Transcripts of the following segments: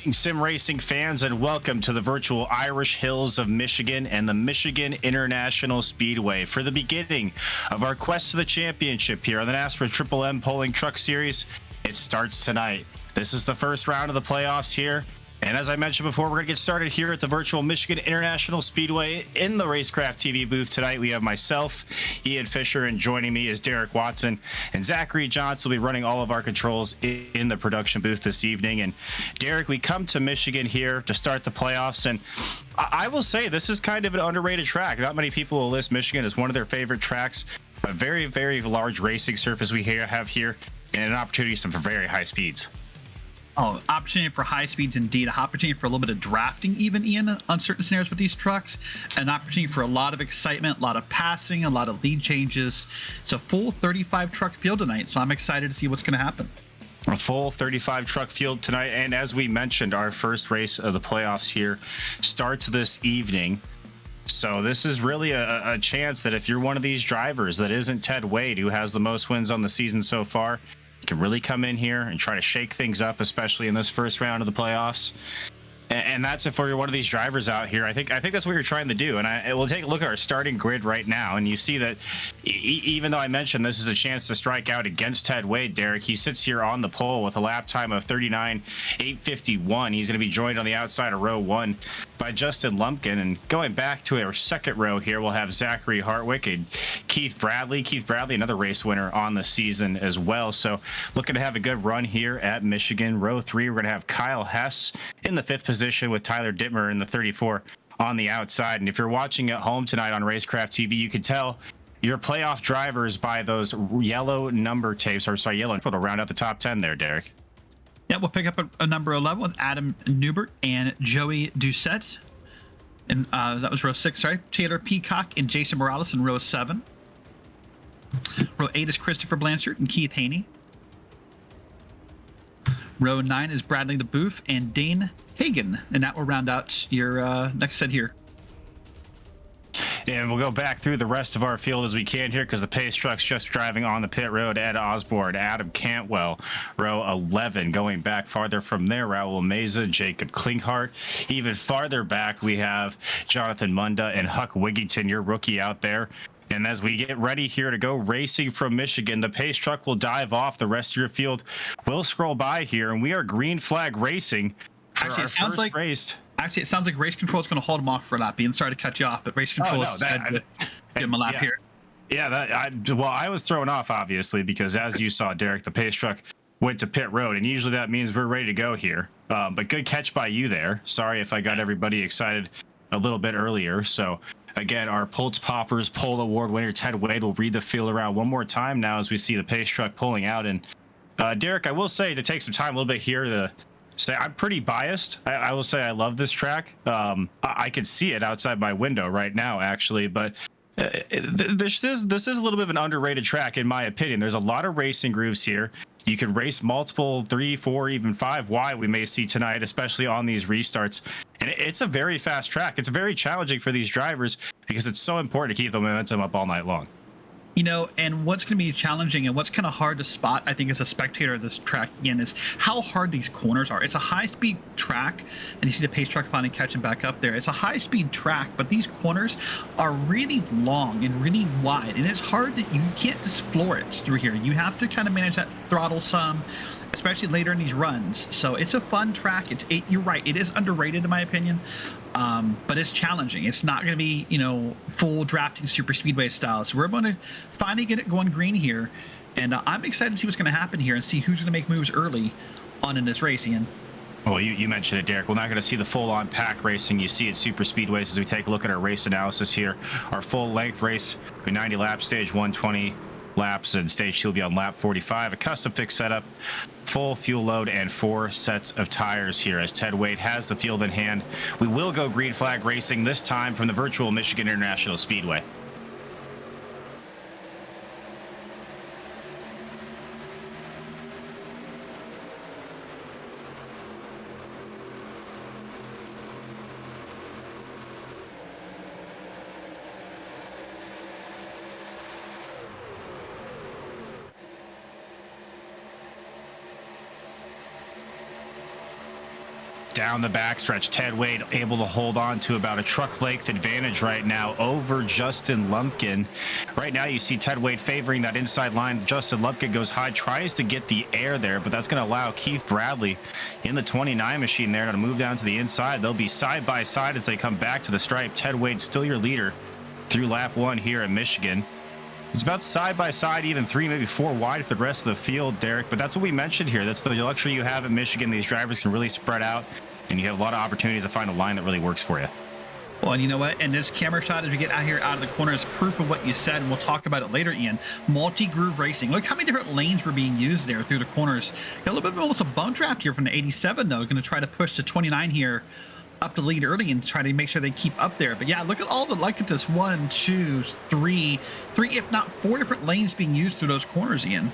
Sim racing fans, and welcome to the virtual Irish Hills of Michigan and the Michigan International Speedway for the beginning of our quest to the championship here on the NASRA Triple M Polling Truck Series. It starts tonight. This is the first round of the playoffs here. And as I mentioned before, we're going to get started here at the virtual Michigan International Speedway in the Racecraft TV booth tonight. We have myself, Ian Fisher, and joining me is Derek Watson. And Zachary Johnson will be running all of our controls in the production booth this evening. And Derek, we come to Michigan here to start the playoffs. And I will say this is kind of an underrated track. Not many people will list Michigan as one of their favorite tracks. A very, very large racing surface we have here, and an opportunity for some very high speeds. Oh, opportunity for high speeds indeed. An opportunity for a little bit of drafting, even Ian, on certain scenarios with these trucks. An opportunity for a lot of excitement, a lot of passing, a lot of lead changes. It's a full 35 truck field tonight, so I'm excited to see what's going to happen. A full 35 truck field tonight, and as we mentioned, our first race of the playoffs here starts this evening. So this is really a chance that if you're one of these drivers that isn't Ted Wade, who has the most wins on the season so far, can really come in here and try to shake things up, especially in this first round of the playoffs. And that's if you're one of these drivers out here. I think that's what you're trying to do. And we'll take a look at our starting grid right now, and you see that even though I mentioned this is a chance to strike out against Ted Wade, Derek, he sits here on the pole with a lap time of 39.851. He's going to be joined on the outside of row one by Justin Lumpkin. And going back to our second row here, we'll have Zachary Hartwick and Keith Bradley. Keith Bradley, another race winner on the season as well. So looking to have a good run here at Michigan. Row three, we're going to have Kyle Hess in the fifth position with Tyler Dittmer in the 34 on the outside. And if you're watching at home tonight on Racecraft TV, you can tell your playoff drivers by those yellow number tapes, or sorry, yellow, to round out the top 10 there, Derek. Yeah, we'll pick up a number 11 with Adam Newbert and Joey Doucette. And that was row 6, sorry. Taylor Peacock and Jason Morales in row 7. Row 8 is Christopher Blanchard and Keith Haney. Row 9 is Bradley DeBoof and Dane Hagan. And that will round out your next set here. And we'll go back through the rest of our field as we can here, because the pace truck's just driving on the pit road. Ed Osborne, Adam Cantwell, row 11. Going back farther from there, Raul Meza, Jacob Klinghart. Even farther back, we have Jonathan Munda and Huck Wigington, your rookie out there. And as we get ready here to go racing from Michigan, the pace truck will dive off. The rest of your field will scroll by here, and we are green flag racing for Actually, our first race. Actually, it sounds like race control is going to hold him off for a lap. Ian, sorry to cut you off, but race control is decided to give him a lap here. Yeah, I was thrown off, obviously, because as you saw, Derek, the pace truck went to pit road, and usually that means we're ready to go here. But good catch by you there. Sorry if I got everybody excited a little bit earlier. So again, our Pulse Poppers Pole Award winner, Ted Wade, will read the field around one more time now as we see the pace truck pulling out. And Derek, I will say, to take some time a little bit here to say I'm pretty biased. I will say I love this track. I can see it outside my window right now, actually, but this is a little bit of an underrated track, in my opinion. There's a lot of racing grooves here. You can race multiple 3, 4, even 5 wide we may see tonight, especially on these restarts. And it's a very fast track. It's very challenging for these drivers because it's so important to keep the momentum up all night long. You know, and what's going to be challenging and what's kind of hard to spot, I think, as a spectator of this track, again, is how hard these corners are. It's a high-speed track, and you see the pace truck finally catching back up there. It's a high-speed track, but these corners are really long and really wide, and it's hard that you can't just floor it through here. You have to kind of manage that throttle some, especially later in these runs. So it's a fun track. You're right, it is underrated in my opinion. But it's challenging. It's not going to be, full drafting super speedway style. So we're going to finally get it going green here. And I'm excited to see what's going to happen here and see who's going to make moves early on in this race, Ian. Well, you mentioned it, Derek. We're not going to see the full-on pack racing you see at super speedways as we take a look at our race analysis here. Our full-length race, 90 laps, stage 120 laps, and stage 2 will be on lap 45. A custom fixed setup, full fuel load, and 4 sets of tires here as Ted Wade has the field in hand. We will go green flag racing this time from the virtual Michigan International Speedway. Down the backstretch, Ted Wade able to hold on to about a truck length advantage right now over Justin Lumpkin. Right now you see Ted Wade favoring that inside line. Justin Lumpkin goes high, tries to get the air there, but that's going to allow Keith Bradley in the 29 machine there to move down to the inside. They'll be side by side as they come back to the stripe. Ted Wade still your leader through lap 1 here at Michigan. It's about side by side, even 3, maybe 4 wide for the rest of the field, Derek. But that's what we mentioned here. That's the luxury you have in Michigan. These drivers can really spread out, and you have a lot of opportunities to find a line that really works for you. Well, and you know what? And this camera shot as we get out here out of the corner is proof of what you said, and we'll talk about it later, Ian. Multi-groove racing. Look how many different lanes were being used there through the corners. Got a little bit of almost a bump draft here from the 87, though. Going to try to push the 29 here up the lead early and try to make sure they keep up there. But yeah, look at this 1, 2, 3, if not 4 different lanes being used through those corners, Ian.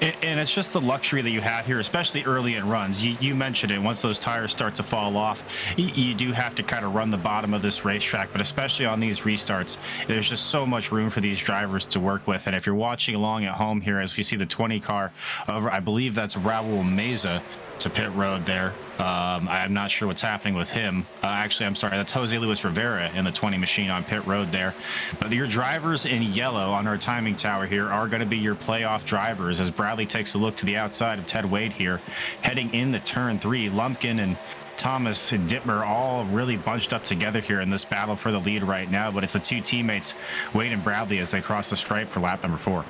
And it's just the luxury that you have here, especially early in runs. You mentioned it. Once those tires start to fall off, you do have to kind of run the bottom of this racetrack. But especially on these restarts, there's just so much room for these drivers to work with. And if you're watching along at home here, as we see the 20 car over, I believe that's Raul Meza to pit road there. I'm not sure what's happening with him. Actually, I'm sorry, that's Jose Luis Rivera in the 20 machine on pit road there. But your drivers in yellow on our timing tower here are going to be your playoff drivers as Bradley takes a look to the outside of Ted Wade here, heading into turn 3. Lumpkin and Thomas and Dittmer all really bunched up together here in this battle for the lead right now, but it's the 2 teammates, Wade and Bradley, as they cross the stripe for lap number 4.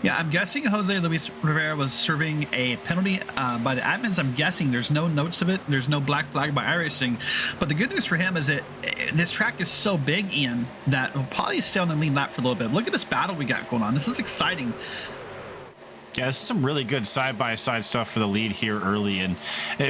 Yeah, I'm guessing Jose Luis Rivera was serving a penalty by the admins. I'm guessing there's no notes of it. There's no black flag by iRacing. But the good news for him is that this track is so big, Ian, that we'll probably stay on the lead lap for a little bit. Look at this battle we got going on. This is exciting. Yeah, this is some really good side-by-side stuff for the lead here early. And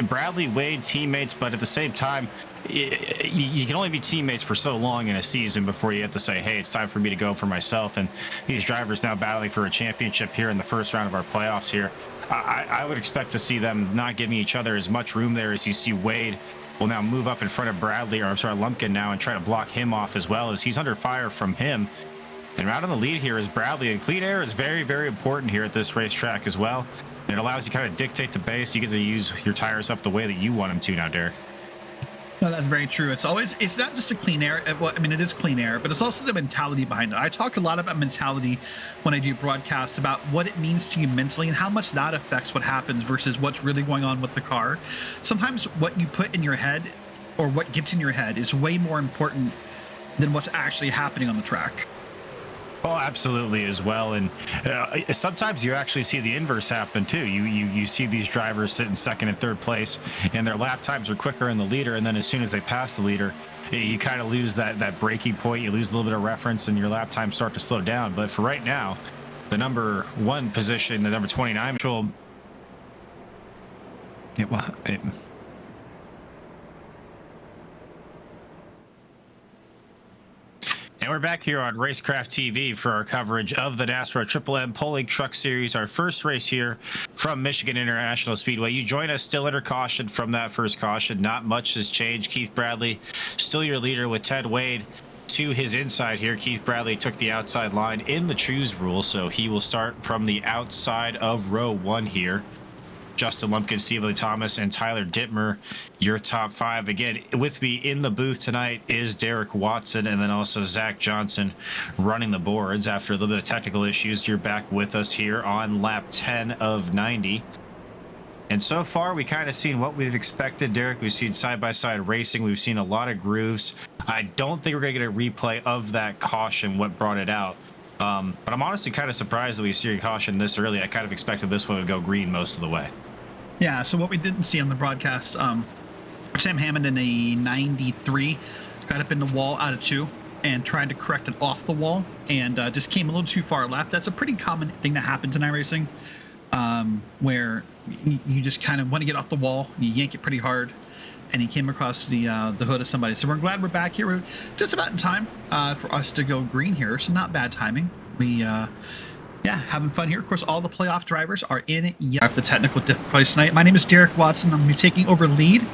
Bradley, Wade, teammates, but at the same time, you can only be teammates for so long in a season before you have to say, hey, it's time for me to go for myself. And these drivers now battling for a championship here in the first round of our playoffs here. I would expect to see them not giving each other as much room there as you see Wade will now move up in front of Bradley, or I'm sorry, Lumpkin now, and try to block him off as well as he's under fire from him. And out on the lead here is Bradley, and clean air is very, very important here at this racetrack as well. And it allows you kind of dictate the pace. You get to use your tires up the way that you want them to now, Derek. No, that's very true. It's not just a clean air. Well, I mean, it is clean air, but it's also the mentality behind it. I talk a lot about mentality when I do broadcasts about what it means to you mentally and how much that affects what happens versus what's really going on with the car. Sometimes what you put in your head or what gets in your head is way more important than what's actually happening on the track. Oh, absolutely as well. And sometimes you actually see the inverse happen too. You see these drivers sit in second and third place and their lap times are quicker in the leader. And then as soon as they pass the leader, you kind of lose that breaking point. You lose a little bit of reference and your lap times start to slow down. But for right now, the number 1 position, the number 29, and we're back here on Racecraft TV for our coverage of the NASRA Triple M Pulling Truck Series, our first race here from Michigan International Speedway. You join us still under caution from that first caution. Not much has changed. Keith Bradley still your leader with Ted Wade to his inside here. Keith Bradley took the outside line in the choose rule, so he will start from the outside of row 1 here. Justin Lumpkin, Steve Lee Thomas, and Tyler Dittmer, your top 5. Again, with me in the booth tonight is Derek Watson and then also Zach Johnson running the boards. After a little bit of technical issues, you're back with us here on lap 10 of 90. And so far, we kind of seen what we've expected, Derek. We've seen side-by-side racing. We've seen a lot of grooves. I don't think we're going to get a replay of that caution, what brought it out. But I'm honestly kind of surprised that we see a caution this early. I kind of expected this one would go green most of the way. Yeah, so what we didn't see on the broadcast, Sam Hammond in a 93 got up in the wall out of 2 and tried to correct it off the wall and just came a little too far left. That's a pretty common thing that happens in iRacing, where you just kind of want to get off the wall, you yank it pretty hard, and he came across the hood of somebody. So we're glad we're back here. We're just about in time for us to go green here, so not bad timing. Yeah, having fun here. Of course, all the playoff drivers are in the technical difficulties tonight. My name is Derek Watson. I'm going to be taking over lead,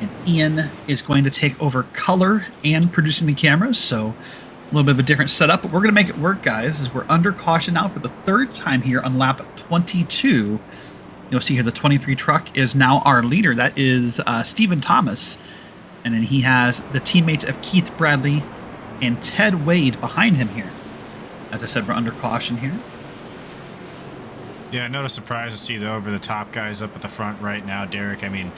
and Ian is going to take over color and producing the cameras. So a little bit of a different setup, but we're going to make it work, guys, as we're under caution now for the 3rd time here on lap 22. You'll see here the 23 truck is now our leader. That is Stephen Thomas. And then he has the teammates of Keith Bradley and Ted Wade behind him here. As I said, we're under caution here. Yeah, not a surprise to see the over-the-top guys up at the front right now, Derek. I mean,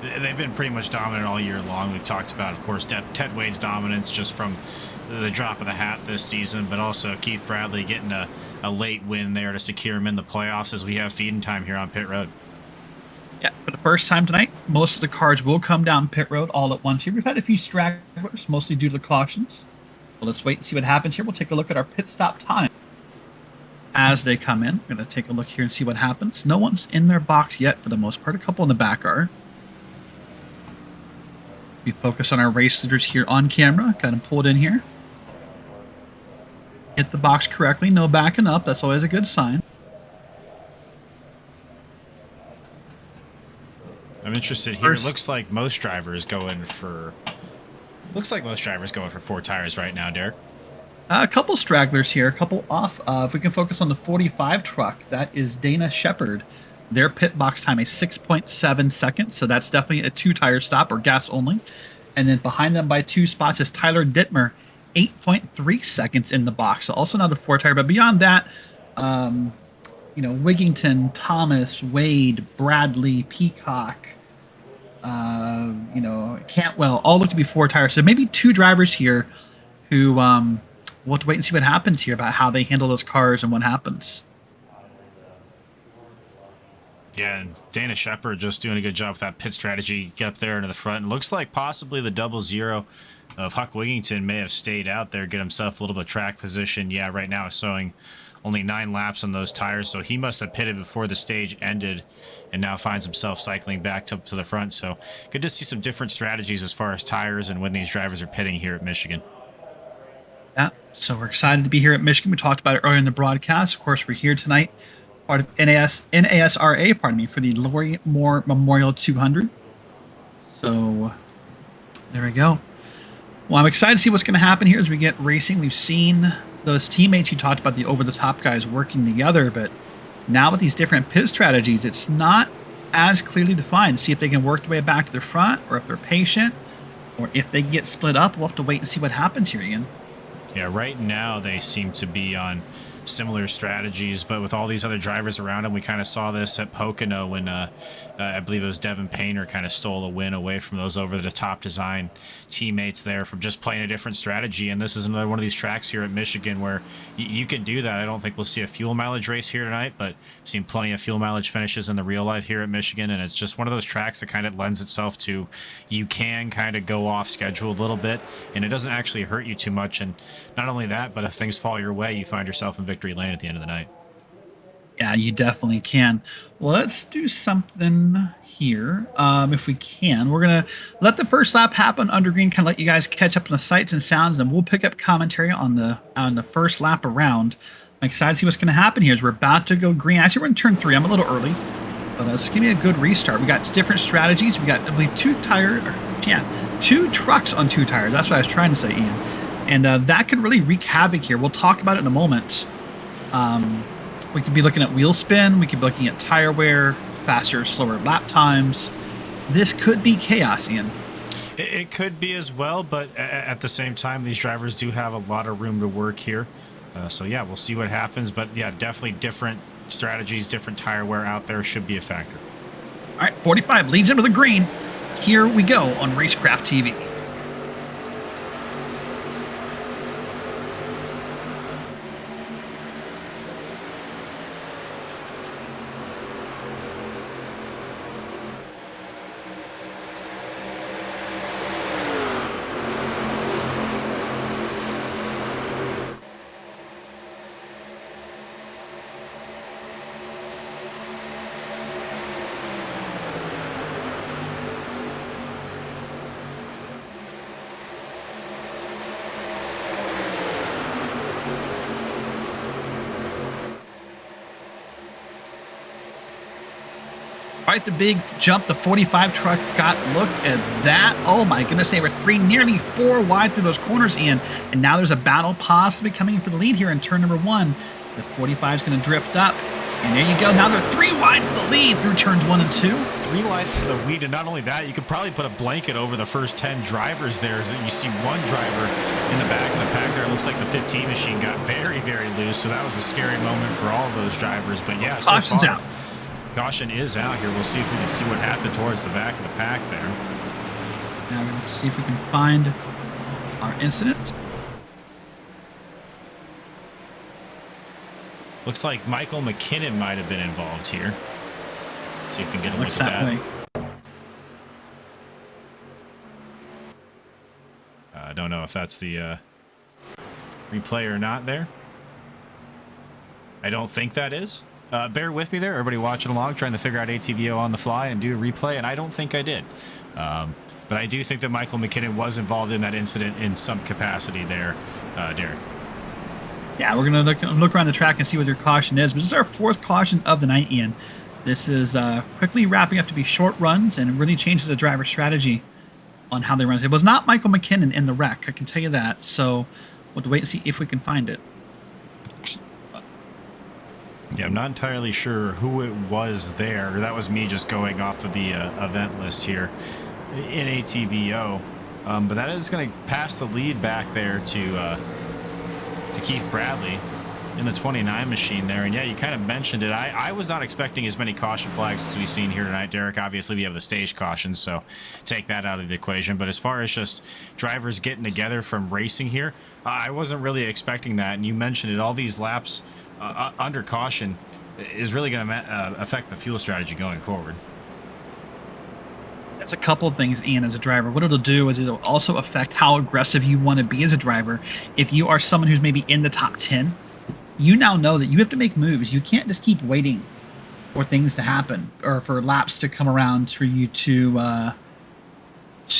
they've been pretty much dominant all year long. We've talked about, of course, Ted Wade's dominance just from the drop of the hat this season, but also Keith Bradley getting a late win there to secure him in the playoffs as we have feeding time here on pit road. Yeah, for the first time tonight, most of the cars will come down pit road all at once here. We've had a few stragglers, mostly due to cautions. Well, let's wait and see what happens here. We'll take a look at our pit stop time. As they come in, we're going to take a look here and see what happens. No one's in their box yet for the most part. A couple in the back are. We focus on our race leaders here on camera. Got them pulled in here. Hit the box correctly. No backing up. That's always a good sign. I'm interested here. It looks like most drivers going for 4 tires right now, Derek. A couple stragglers here, a couple off. If we can focus on the 45 truck, that is Dana Shepard. Their pit box time is 6.7 seconds, so that's definitely a 2-tire stop or gas only. And then behind them by 2 spots is Tyler Dittmer, 8.3 seconds in the box. So also not a 4-tire, but beyond that, Wigington, Thomas, Wade, Bradley, Peacock, Cantwell, all look to be 4-tires. So maybe 2 drivers here who we'll have to wait and see what happens here about how they handle those cars and what happens. Yeah, and Dana Shepard just doing a good job with that pit strategy. Get up there into the front. It looks like possibly the 00 of Huck Wigington may have stayed out there, get himself a little bit of track position. Yeah, right now it's showing only 9 laps on those tires, so he must have pitted before the stage ended and now finds himself cycling back up to the front. So good to see some different strategies as far as tires and when these drivers are pitting here at Michigan. Yeah, so we're excited to be here at Michigan. We talked about it earlier in the broadcast. Of course, we're here tonight, part of NASRA, for the Lori Moore Memorial 200. So there we go. Well, I'm excited to see what's going to happen here as we get racing. We've seen those teammates you talked about, the over-the-top guys working together, but now with these different pit strategies, it's not as clearly defined. See if they can work their way back to the front, or if they're patient, or if they get split up. We'll have to wait and see what happens here, Ian. Yeah, right now they seem to be on similar strategies, but with all these other drivers around him, we kind of saw this at Pocono when I believe it was Devin Painter kind of stole a win away from those over-the-top design teammates there from just playing a different strategy. And this is another one of these tracks here at Michigan where you can do that. I don't think we'll see a fuel mileage race here tonight, but I've seen plenty of fuel mileage finishes in the real life here at Michigan, and it's just one of those tracks that kind of lends itself to you can kind of go off schedule a little bit, and it doesn't actually hurt you too much. And not only that, but if things fall your way, you find yourself in victory lane at the end of the night. Yeah, you definitely can. Well, let's do something here. If we can, we're going to let the first lap happen under green, kind of let you guys catch up on the sights and sounds, and we'll pick up commentary on the first lap around. I'm excited to see what's going to happen here as we're about to go green. Actually, we're in turn 3. I'm a little early, but let's give me a good restart. We got different strategies. We got, I believe, 2 trucks on 2 tires. That's what I was trying to say, Ian. And that could really wreak havoc here. We'll talk about it in a moment. We could be looking at wheel spin. We could be looking at tire wear, faster, slower lap times. This could be chaos, Ian. It could be as well, but at the same time, these drivers do have a lot of room to work here. So, yeah, we'll see what happens. But, yeah, definitely different strategies, different tire wear out there should be a factor. All right, 45 leads into the green. Here we go on Racecraft TV. Despite the big jump, the 45 truck got, look at that. Oh my goodness, they were nearly 4 wide through those corners, Ian. And now there's a battle possibly coming for the lead here in turn number 1. The 45 is going to drift up. And there you go. Now they're 3 wide for the lead through turns 1 and 2. 3 wide for the lead, and not only that, you could probably put a blanket over the first 10 drivers there. As you see one driver in the back of the pack there. It looks like the 15 machine got very, very loose, so that was a scary moment for all of those drivers. But yeah, so Caution's out. Caution is out here. We'll see if we can see what happened towards the back of the pack there. Now we're going to see if we can find our incident. Looks like Michael McKinnon might have been involved here. See if we can get a look at that way. I don't know if that's the replay or not there. I don't think that is. Bear with me there, everybody watching along, trying to figure out ATVO on the fly and do a replay, and I don't think I did. But I do think that Michael McKinnon was involved in that incident in some capacity there, Derek. Yeah, we're going to look around the track and see what their caution is. But this is our 4th caution of the night, Ian. This is quickly wrapping up to be short runs, and it really changes the driver's strategy on how they run. It was not Michael McKinnon in the wreck, I can tell you that. So we'll have to wait and see if we can find it. Yeah, I'm not entirely sure who it was there. That was me just going off of the event list here in ATVO. But that is going to pass the lead back there to Keith Bradley in the 29 machine there. And yeah, you kind of mentioned it. I was not expecting as many caution flags as we've seen here tonight, Derek. Obviously, we have the stage cautions, so take that out of the equation. But as far as just drivers getting together from racing here, I wasn't really expecting that. And you mentioned it, all these laps under caution is really going to affect the fuel strategy going forward. That's a couple of things, Ian, as a driver. What it'll do is it'll also affect how aggressive you want to be as a driver. If you are someone who's maybe in the top 10, you now know that you have to make moves. You can't just keep waiting for things to happen or for laps to come around for you to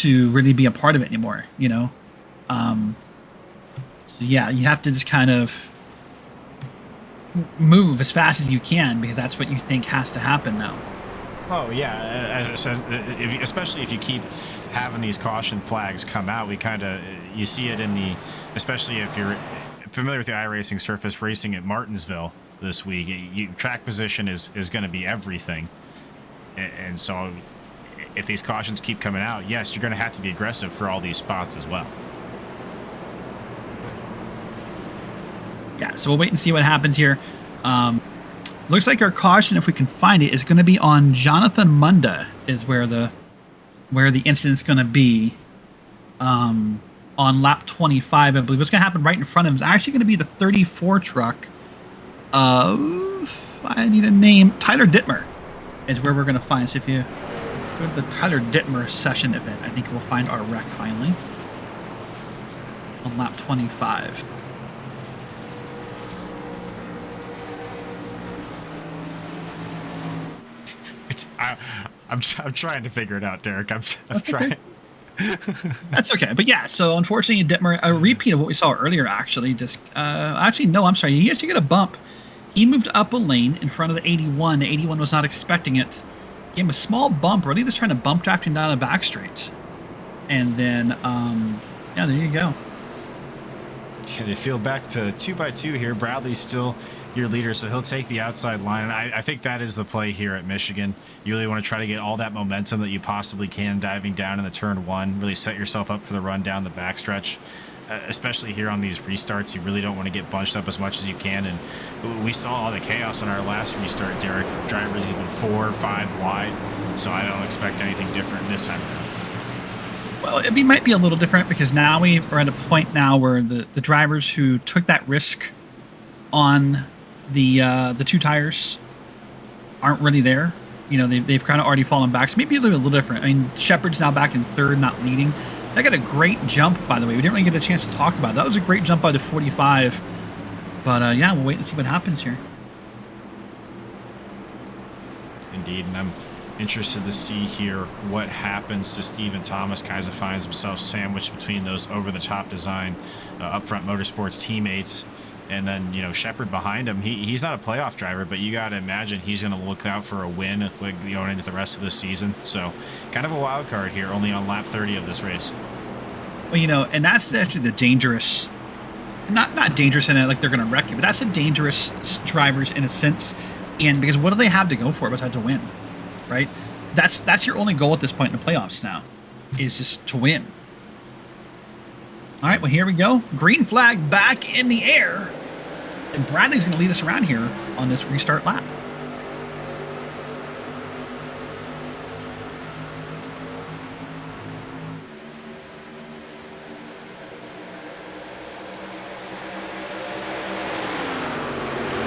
really be a part of it anymore, you know? So yeah, you have to just kind of move as fast as you can because that's what you think has to happen now. Oh yeah, as I said, especially if you keep having these caution flags come out, you see it in the, especially if you're familiar with the iRacing surface racing at Martinsville this week, track position is going to be everything, and so if these cautions keep coming out, yes, you're going to have to be aggressive for all these spots as well. Yeah, so we'll wait and see what happens here. Looks like our caution, if we can find it, is going to be on Jonathan Munda, is where the incident's going to be on lap 25, I believe. What's going to happen right in front of him is actually going to be the 34 truck of, I need a name, Tyler Dittmer is where we're going to find. So if you go to the Tyler Dittmer session event, I think we'll find our wreck finally on lap 25. I'm trying to figure it out, Derek. I'm trying. That's okay. But yeah, so unfortunately, Dittmer, a repeat of what we saw earlier, actually. Actually, no, I'm sorry. He actually got a bump. He moved up a lane in front of the 81. The 81 was not expecting it. Gave him a small bump, really just trying to bump draft him down the back straight. And then, yeah, there you go. Can you feel back to 2x2 here? Bradley's still your leader, so he'll take the outside line. And I think that is the play here at Michigan. You really want to try to get all that momentum that you possibly can diving down in the turn 1. Really set yourself up for the run down the backstretch. Especially here on these restarts, you really don't want to get bunched up as much as you can. And we saw all the chaos on our last restart, Derek. Drivers even 4 or 5 wide. So I don't expect anything different this time around. Well, it might be a little different because now we are at a point now where the drivers who took that risk on the 2 tires aren't really there. You know, they've kind of already fallen back. So maybe a little different. I mean, Shepard's now back in 3rd, not leading. That got a great jump, by the way. We didn't really get a chance to talk about it. That was a great jump by the 45. But yeah, we'll wait and see what happens here. Indeed, and I'm interested to see here what happens to Stephen Thomas. Kind of finds himself sandwiched between those over-the-top design Upfront Motorsports teammates. And then, you know, Shepard behind him, he's not a playoff driver, but you got to imagine he's going to look out for a win going into the rest of the season. So kind of a wild card here, only on lap 30 of this race. Well, you know, and that's actually the dangerous, not dangerous in it like they're going to wreck you, but that's the dangerous drivers in a sense And because what do they have to go for besides to win, right? That's your only goal at this point in the playoffs now, is just to win. All right, well, here we go. Green flag back in the air. And Bradley's going to lead us around here on this restart lap.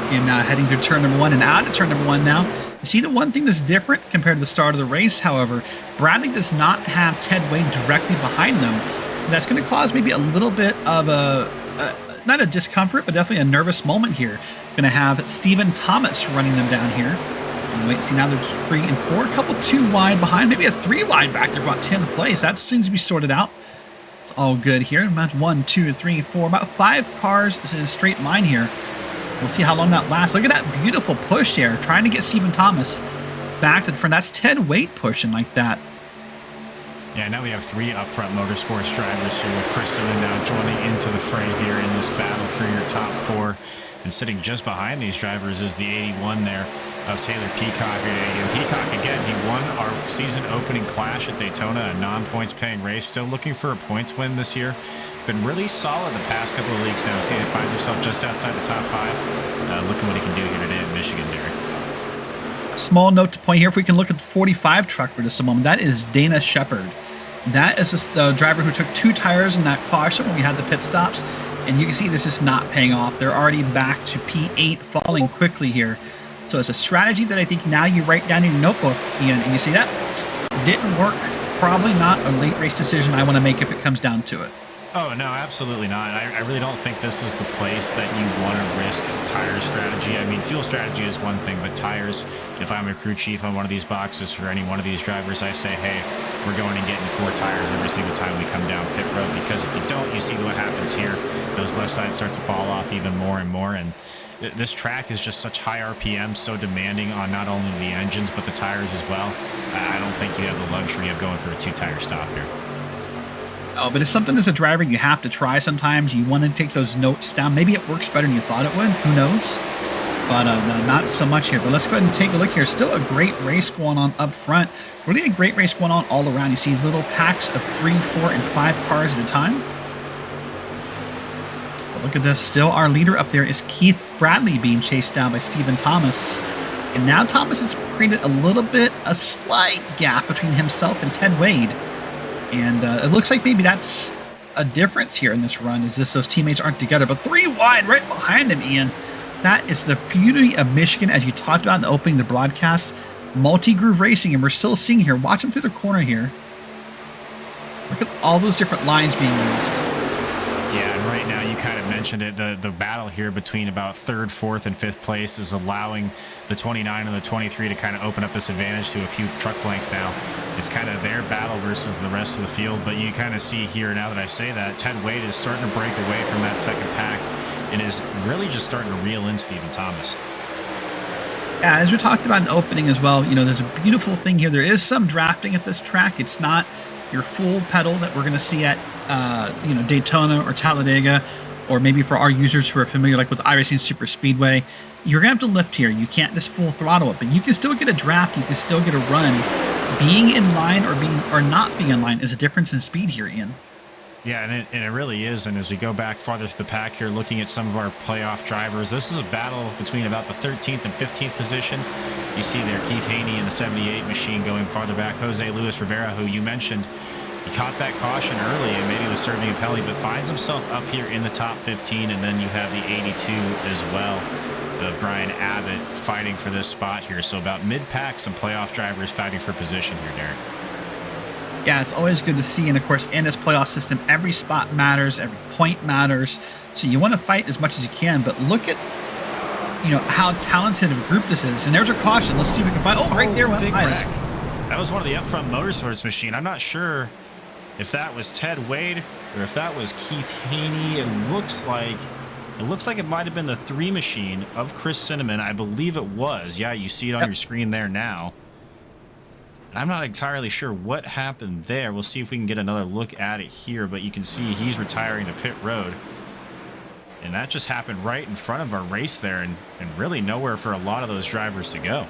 And heading through turn number 1 and out of turn number 1 now. You see the one thing that's different compared to the start of the race, however, Bradley does not have Ted Wade directly behind them. That's going to cause maybe a little bit of not a discomfort, but definitely a nervous moment here. Going to have Stephen Thomas running them down here. And wait, see, now there's 3 and 4, a couple 2 wide behind, maybe a 3 wide back there, about 10th place. That seems to be sorted out. It's all good here. About 1, 2, 3, 4, about 5 cars in a straight line here. We'll see how long that lasts. Look at that beautiful push there, trying to get Stephen Thomas back to the front. That's Ted Wade pushing like that. Yeah, now we have 3 upfront motorsports drivers here, with Chris Simon now joining into the fray here in this battle for your top 4. And sitting just behind these drivers is the 81 there of Taylor Peacock. And Peacock, again, he won our season opening clash at Daytona, a non-points paying race. Still looking for a points win this year. Been really solid the past couple of weeks now. See, he finds himself just outside the top 5. Look at what he can do here today in Michigan, Derek. Small note to point here, if we can look at the 45 truck for just a moment, that is Dana Shepard. That is the driver who took 2 tires in that caution when we had the pit stops. And you can see this is not paying off. They're already back to P8, falling quickly here. So it's a strategy that I think now you write down in your notebook, Ian, and you see that didn't work. Probably not a late race decision I want to make if it comes down to it. Oh, no, absolutely not. I really don't think this is the place that you want to risk tire strategy. I mean, fuel strategy is one thing, but tires, if I'm a crew chief on one of these boxes for any one of these drivers, I say, hey, we're going and getting 4 tires every single time we come down pit road, because if you don't, you see what happens here. Those left sides start to fall off even more and more, and this track is just such high RPM, so demanding on not only the engines, but the tires as well. I don't think you have the luxury of going for a 2-tire stop here. Oh, but it's something as a driver you have to try sometimes. You want to take those notes down. Maybe it works better than you thought it would. Who knows? But no, not so much here. But let's go ahead and take a look here. Still a great race going on up front. Really a great race going on all around. You see little packs of 3, 4, and 5 cars at a time. But look at this. Still our leader up there is Keith Bradley being chased down by Stephen Thomas. And now Thomas has created a slight gap between himself and Ted Wade. And it looks like maybe that's a difference here in this run, is just those teammates aren't together. But 3 wide right behind him, Ian. That is the beauty of Michigan, as you talked about in the opening of the broadcast. Multi-groove racing, and we're still seeing here. Watch them through the corner here. Look at all those different lines being used. Yeah, and right now you kind of mentioned it. The battle here between about 3rd, 4th, and 5th place is allowing the 29 and the 23 to kind of open up this advantage to a few truck lengths now. It's kind of their battle versus the rest of the field, but you kind of see here, now that I say that, Ted Wade is starting to break away from that second pack and is really just starting to reel in Stephen Thomas. Yeah, as we talked about in the opening as well, you know, there's a beautiful thing here. There is some drafting at this track. It's not your full pedal that we're going to see at, you know, Daytona or Talladega, or maybe for our users who are familiar, like with iRacing Super Speedway. You're going to have to lift here. You can't just full throttle it, but you can still get a draft. You can still get a run. Being in line or not being in line is a difference in speed here, Ian. Yeah, and it really is. And as we go back farther through the pack here, looking at some of our playoff drivers, this is a battle between about the 13th and 15th position. You see there Keith Haney in the 78 machine going farther back. Jose Luis Rivera, who you mentioned, he caught that caution early and maybe was serving a penalty, but finds himself up here in the top 15. And then you have the 82 as well, Brian Abbott, fighting for this spot here. So about mid-pack, some playoff drivers fighting for position here, Derek. Yeah, it's always good to see. And of course, in this playoff system, every spot matters, every point matters. So you want to fight as much as you can, but look at, you know, how talented of a group this is. And there's our caution. Let's see if we can find. Oh, right there went big by. That was one of the upfront motorsports machine. I'm not sure if that was Ted Wade or if that was Keith Haney. It looks like it might have been the 3 machine of Chris Cinnamon. I believe it was. Yeah, you see it on your screen there now. I'm not entirely sure what happened there. We'll see if we can get another look at it here, but you can see he's retiring to pit road. And that just happened right in front of our race there, and really nowhere for a lot of those drivers to go.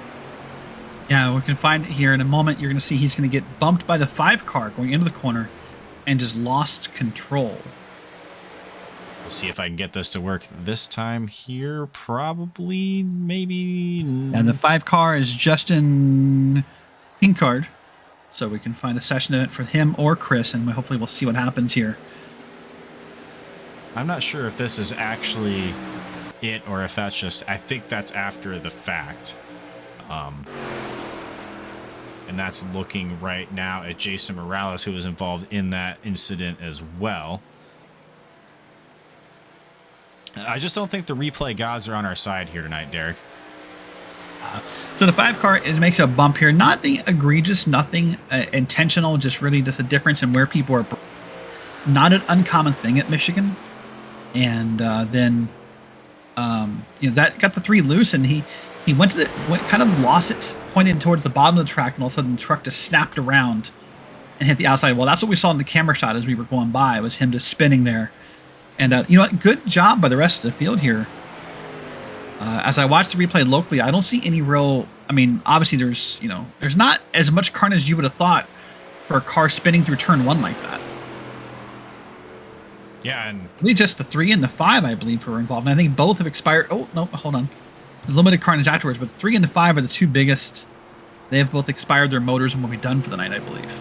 Yeah, we can find it here in a moment. You're going to see he's going to get bumped by the 5 car going into the corner and just lost control. We'll see if I can get this to work this time here. Probably, maybe. And the 5 car is Justin Pinkard. So we can find a session event for him or Chris, and hopefully we'll see what happens here. I'm not sure if this is actually it or if that's just, I think that's after the fact. And that's looking right now at Jason Morales, who was involved in that incident as well. I just don't think the replay gods are on our side here tonight, Derek. So the 5 car, it makes a bump here. Nothing egregious, nothing intentional, just really just a difference in where people are. Not an uncommon thing at Michigan. And then, that got the 3 loose, and he went kind of lost it, pointed towards the bottom of the track, and all of a sudden the truck just snapped around and hit the outside. Well, that's what we saw in the camera shot as we were going by. It was him just spinning there. And you know what? Good job by the rest of the field here. As I watched the replay locally, I don't see any real. I mean, obviously there's not as much carnage as you would have thought for a car spinning through turn 1 like that. Yeah, and Really just the 3 and the 5, I believe, were involved. And I think both have expired. Oh no, hold on. There's limited carnage afterwards, but 3 and the 5 are the 2 biggest. They have both expired their motors and will be done for the night, I believe.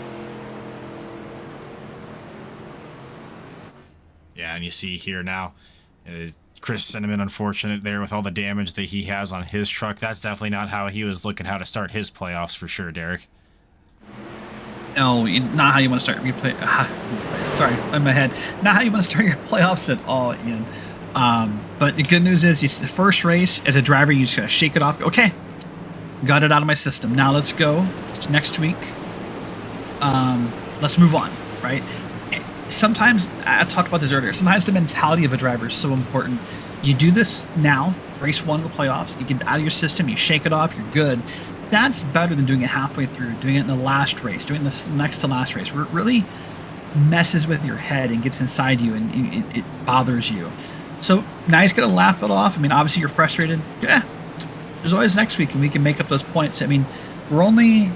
yeah, and you see here now, Chris Cinnamon, unfortunate there with all the damage that he has on his truck. That's definitely not how he was looking how to start his playoffs for sure, Derek. No, not how you want to start replay. Sorry, in my head. Not how you want to start your playoffs at all, Ian. But the good news is, it's the first race as a driver. You just gotta shake it off. Okay, got it out of my system. Now let's go. It's next week. Let's move on, right? Sometimes, I talked about this earlier, sometimes the mentality of a driver is so important. You do this now, race 1 of the playoffs, you get it out of your system, you shake it off, you're good. That's better than doing it halfway through, doing it in the last race, doing this next to last race, where it really messes with your head and gets inside you and it bothers you. So now he's going to laugh it off. I mean, obviously you're frustrated. Yeah, there's always next week and we can make up those points. I mean, we're only,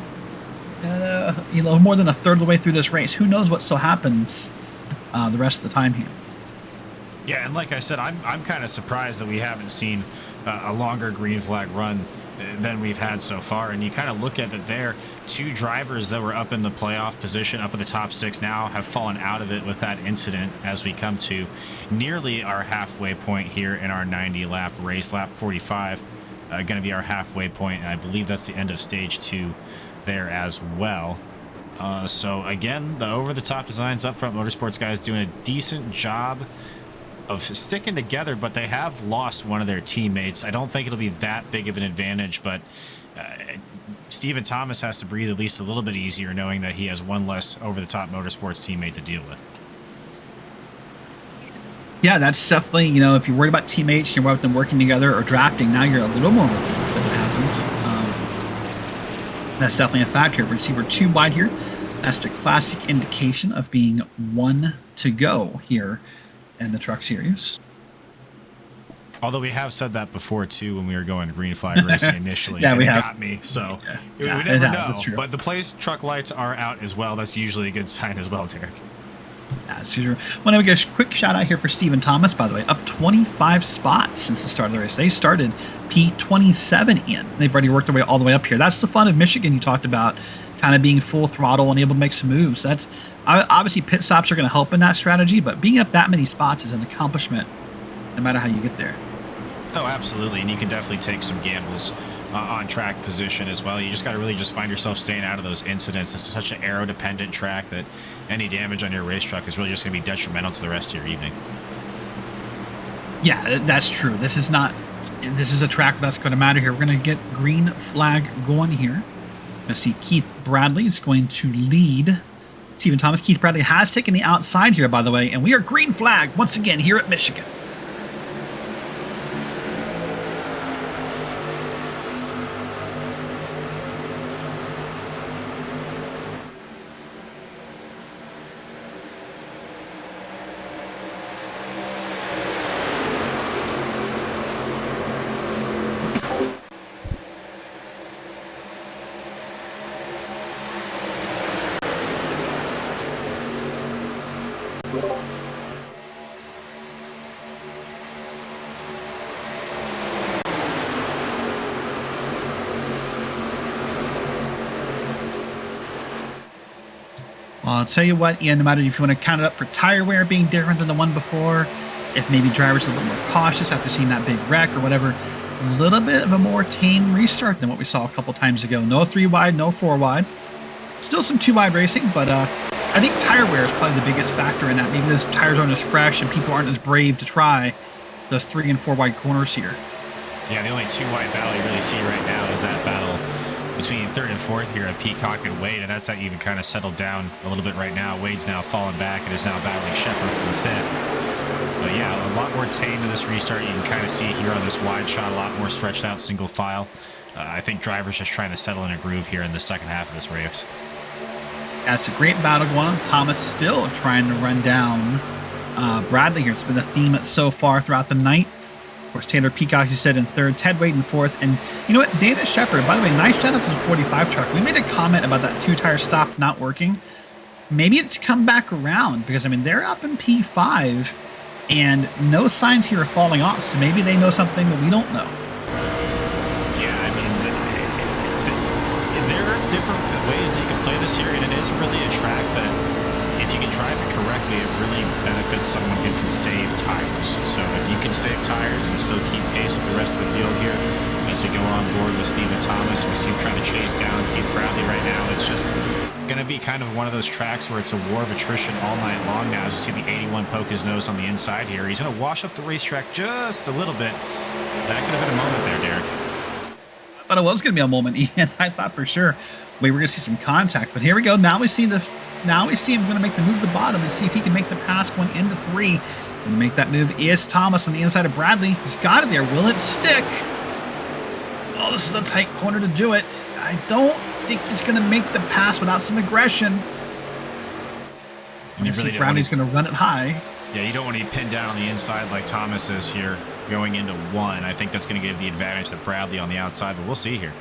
more than a third of the way through this race. Who knows what still happens the rest of the time here. Yeah, and like I said, I'm kind of surprised that we haven't seen a longer green flag run than we've had so far. And you kind of look at it there, 2 drivers that were up in the playoff position, up in the top 6 now, have fallen out of it with that incident as we come to nearly our halfway point here in our 90-lap race. Lap 45 going to be our halfway point, and I believe that's the end of stage 2 there as well. So again, the over-the-top designs, Upfront Motorsports guys doing a decent job of sticking together, but they have lost one of their teammates. I don't think it'll be that big of an advantage, but Stephen Thomas has to breathe at least a little bit easier knowing that he has one less over-the-top Motorsports teammate to deal with. Yeah, that's definitely, if you're worried about teammates, you're worried about them working together or drafting, now you're a little more worried that it happened. That's definitely a factor. We see we're 2 wide here. That's the classic indication of being 1 to go here in the Truck Series. Although we have said that before too when we were going green flag racing initially. Yeah, and we it have. got me. So we Yeah, never know. that's true. But the place truck lights are out as well. That's usually a good sign as well, Derek. That's true. Want to give a quick shout out here for Stephen Thomas, by the way, up 25 spots since the start of the race. They started P27 in. They've already worked their way all the way up here. That's the fun of Michigan you talked about, kind of being full throttle and able to make some moves. That's obviously pit stops are going to help in that strategy, but being up that many spots is an accomplishment no matter how you get there. Oh, absolutely. And you can definitely take some gambles on track position as well. You just got to really just find yourself staying out of those incidents. This is such an aero-dependent track that any damage on your race truck is really just going to be detrimental to the rest of your evening. Yeah, that's true. This is a track that's going to matter here. We're going to get green flag going here. I see Keith Bradley is going to lead Stephen Thomas. Keith Bradley has taken the outside here, by the way, and we are green flag once again here at Michigan. I'll tell you what, Ian, no matter if you want to count it up for tire wear being different than the one before, if maybe drivers are a little more cautious after seeing that big wreck or whatever, a little bit of a more tame restart than what we saw a couple times ago. No 3 wide, no 4 wide. Still some 2 wide racing, but I think tire wear is probably the biggest factor in that. Maybe those tires aren't as fresh and people aren't as brave to try those 3 and 4 wide corners here. Yeah, the only 2 wide battle you really see right now is that battle between 3rd and 4th here of Peacock and Wade, and that's not even kind of settled down a little bit right now. Wade's now fallen back and is now battling Shepard for 5th. But yeah, a lot more tame to this restart. You can kind of see here on this wide shot, a lot more stretched out single file. I think drivers just trying to settle in a groove here in the second half of this race. That's a great battle going on. Thomas still trying to run down Bradley here. It's been the theme so far throughout the night. Of course, Taylor Peacock, you said, in 3rd, Ted Wade in 4th. And you know what? Dana Shepard, by the way, nice shout out to the 45 truck. We made a comment about that 2-tire stop not working. Maybe it's come back around because, I mean, they're up in P5 and no signs here of falling off. So maybe they know something that we don't know. Yeah, I mean, there are different ways that you can play this here, and it is really a track that, if you can drive it correctly, it really benefits someone who can save tires. So if you can save tires and still keep pace with the rest of the field here, as we go on board with Stephen Thomas, we see him trying to chase down Keith Bradley right now. It's just going to be kind of one of those tracks where it's a war of attrition all night long now. As you see the 81 poke his nose on the inside here, he's going to wash up the racetrack just a little bit. That could have been a moment there, Derek. I thought it was going to be a moment, Ian. I thought for sure we were going to see some contact, but here we go. Now we see him going to make the move to the bottom and see if he can make the pass going into 3. Going to make that move is Thomas on the inside of Bradley. He's got it there. Will it stick? Oh, this is a tight corner to do it. I don't think he's going to make the pass without some aggression. And you really Bradley's going to run it high. Yeah, you don't want to be pinned down on the inside like Thomas is here going into 1. I think that's going to give the advantage to Bradley on the outside, but we'll see here.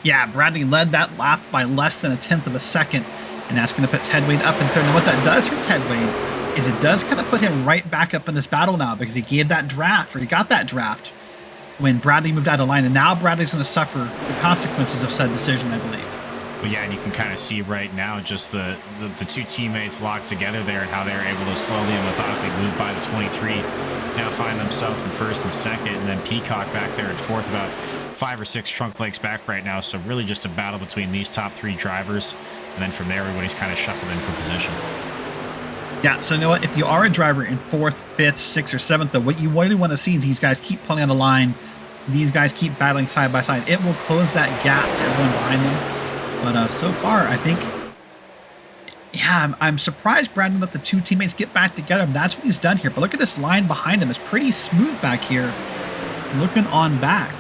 Yeah, Bradley led that lap by less than 1/10 of a second, and that's going to put Ted Wade up in 3rd. And what that does for Ted Wade is it does kind of put him right back up in this battle now, because he gave that draft, or he got that draft when Bradley moved out of line, and now Bradley's going to suffer the consequences of said decision, I believe. Well, yeah, and you can kind of see right now just the 2 teammates locked together there and how they're able to slowly and methodically move by the 23, now find themselves in 1st and 2nd, and then Peacock back there at 4th, about 5 or 6 trunk legs back right now. So really just a battle between these top 3 drivers, and then from there everybody's kind of shuffled in for position. Yeah, so you know what? If you are a driver in 4th, 5th, 6th, or 7th, though, what you really want to see is these guys keep pulling on the line. These guys keep battling side by side. It will close that gap to everyone behind them. But so far, I think, yeah, I'm surprised Brandon let the 2 teammates get back together. That's what he's done here. But look at this line behind him. It's pretty smooth back here, looking on back.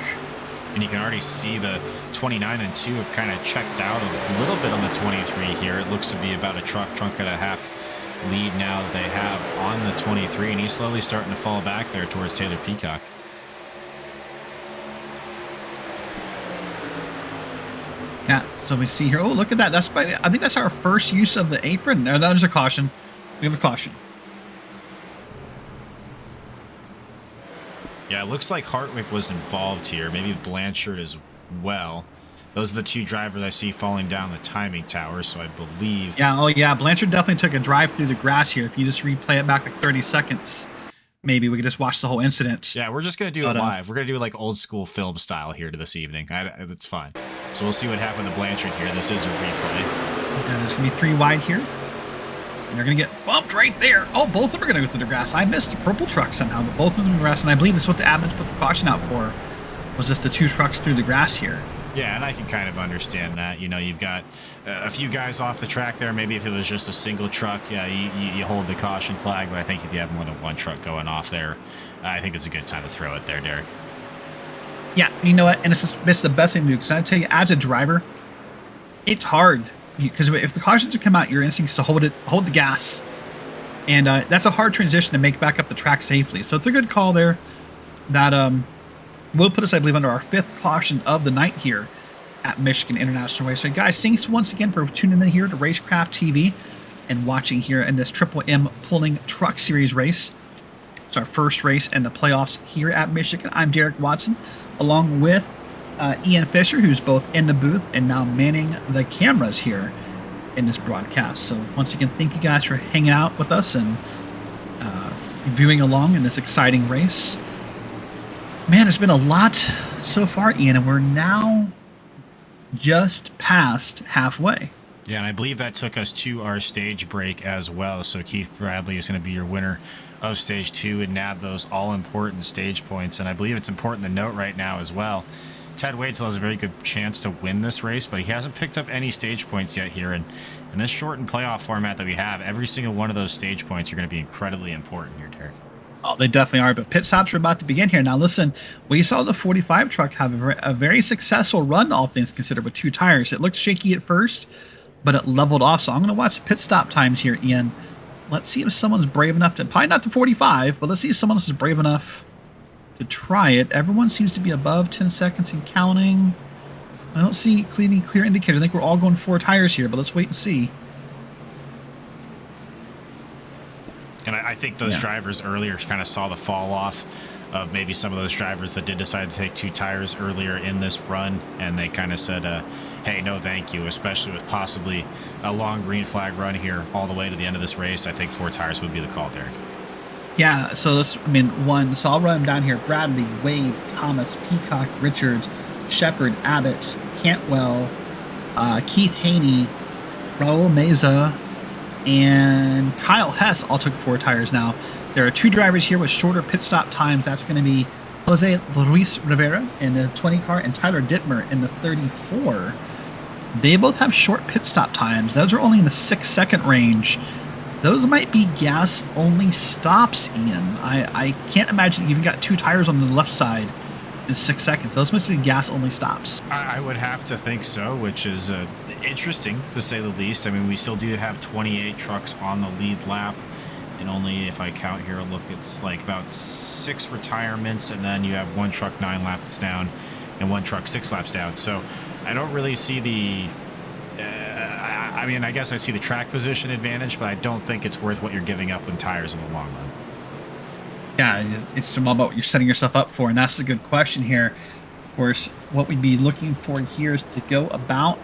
And you can already see the 29 and 2 have kind of checked out a little bit on the 23 here. It looks to be about a trunk and a half lead now that they have on the 23, and he's slowly starting to fall back there towards Taylor Peacock. Yeah, so we see here. Oh, look at that. I think that's our first use of the apron. No, that is a caution. We have a caution. Yeah, it looks like Hartwick was involved here. Maybe Blanchard as well. Those are the 2 drivers I see falling down the timing tower, so I believe... Yeah, oh yeah, Blanchard definitely took a drive through the grass here. If you just replay it back like 30 seconds, maybe we could just watch the whole incident. Yeah, we're just going to do it live. We're going to do it like old school film style here to this evening. That's fine. So we'll see what happened to Blanchard here. This is a replay. And there's going to be 3 wide here. And they're going to get bumped right there. Oh, both of them are going to go through the grass. I missed the purple truck somehow, but both of them in the grass. And I believe that's what the admins put the caution out for, was just the 2 trucks through the grass here. Yeah, and I can kind of understand that. You know, you've got a few guys off the track there. Maybe if it was just a single truck, yeah, you hold the caution flag. But I think if you have more than 1 truck going off there, I think it's a good time to throw it there, Derek. Yeah, you know what? And it's the best thing to do, because I tell you, as a driver, it's hard. Because if the cautions come out, your instinct is to hold the gas. And that's a hard transition to make back up the track safely. So it's a good call there. That will put us, I believe, under our 5th caution of the night here at Michigan International Raceway. Guys, thanks once again for tuning in here to Racecraft TV and watching here in this Triple M Pulling Truck Series race. It's our first race in the playoffs here at Michigan. I'm Derek Watson, along with Ian Fisher, who's both in the booth and now manning the cameras here in this broadcast. So once again, thank you guys for hanging out with us and viewing along in this exciting race. Man, it's been a lot so far, Ian, and we're now just past halfway. Yeah, and I believe that took us to our stage break as well. So Keith Bradley is going to be your winner of stage 2 and nab those all-important stage points. And I believe it's important to note right now as well, Ted Wade still has a very good chance to win this race, but he hasn't picked up any stage points yet here. And in this shortened playoff format that we have, every single one of those stage points are going to be incredibly important here, Derek. Oh, they definitely are. But pit stops are about to begin here. Now, listen, we saw the 45 truck have a very successful run, all things considered, with 2 tires. It looked shaky at first, but it leveled off. So I'm going to watch pit stop times here, Ian. Let's see if someone's brave enough to, probably not the 45, but let's see if someone else is brave enough to try it. Everyone seems to be above 10 seconds and counting. I don't see clear indicators. I think we're all going 4 tires here, but let's wait and see. And I think those drivers earlier kind of saw the fall off of maybe some of those drivers that did decide to take 2 tires earlier in this run, and they kind of said, hey, no thank you, especially with possibly a long green flag run here all the way to the end of this race. I think 4 tires would be the call, Derek. Yeah, so this, so I'll run them down here. Bradley, Wade, Thomas, Peacock, Richards, Shepard, Abbott, Cantwell, Keith Haney, Raul Meza, and Kyle Hess all took 4 tires now. There are 2 drivers here with shorter pit stop times. That's going to be Jose Luis Rivera in the 20 car and Tyler Dittmer in the 34. They both have short pit stop times. Those are only in the 6-second range. Those might be gas-only stops, Ian. I can't imagine you even got 2 tires on the left side in 6 seconds. Those must be gas-only stops. I would have to think so, which is interesting to say the least. I mean, we still do have 28 trucks on the lead lap, and only, if I count here, look, it's like about 6 retirements, and then you have 1 truck 9 laps down and 1 truck 6 laps down. So I don't really see the I mean, I guess I see the track position advantage, but I don't think it's worth what you're giving up in tires in the long run. Yeah, it's all about what you're setting yourself up for, and that's a good question here. Of course, what we'd be looking for here is to go about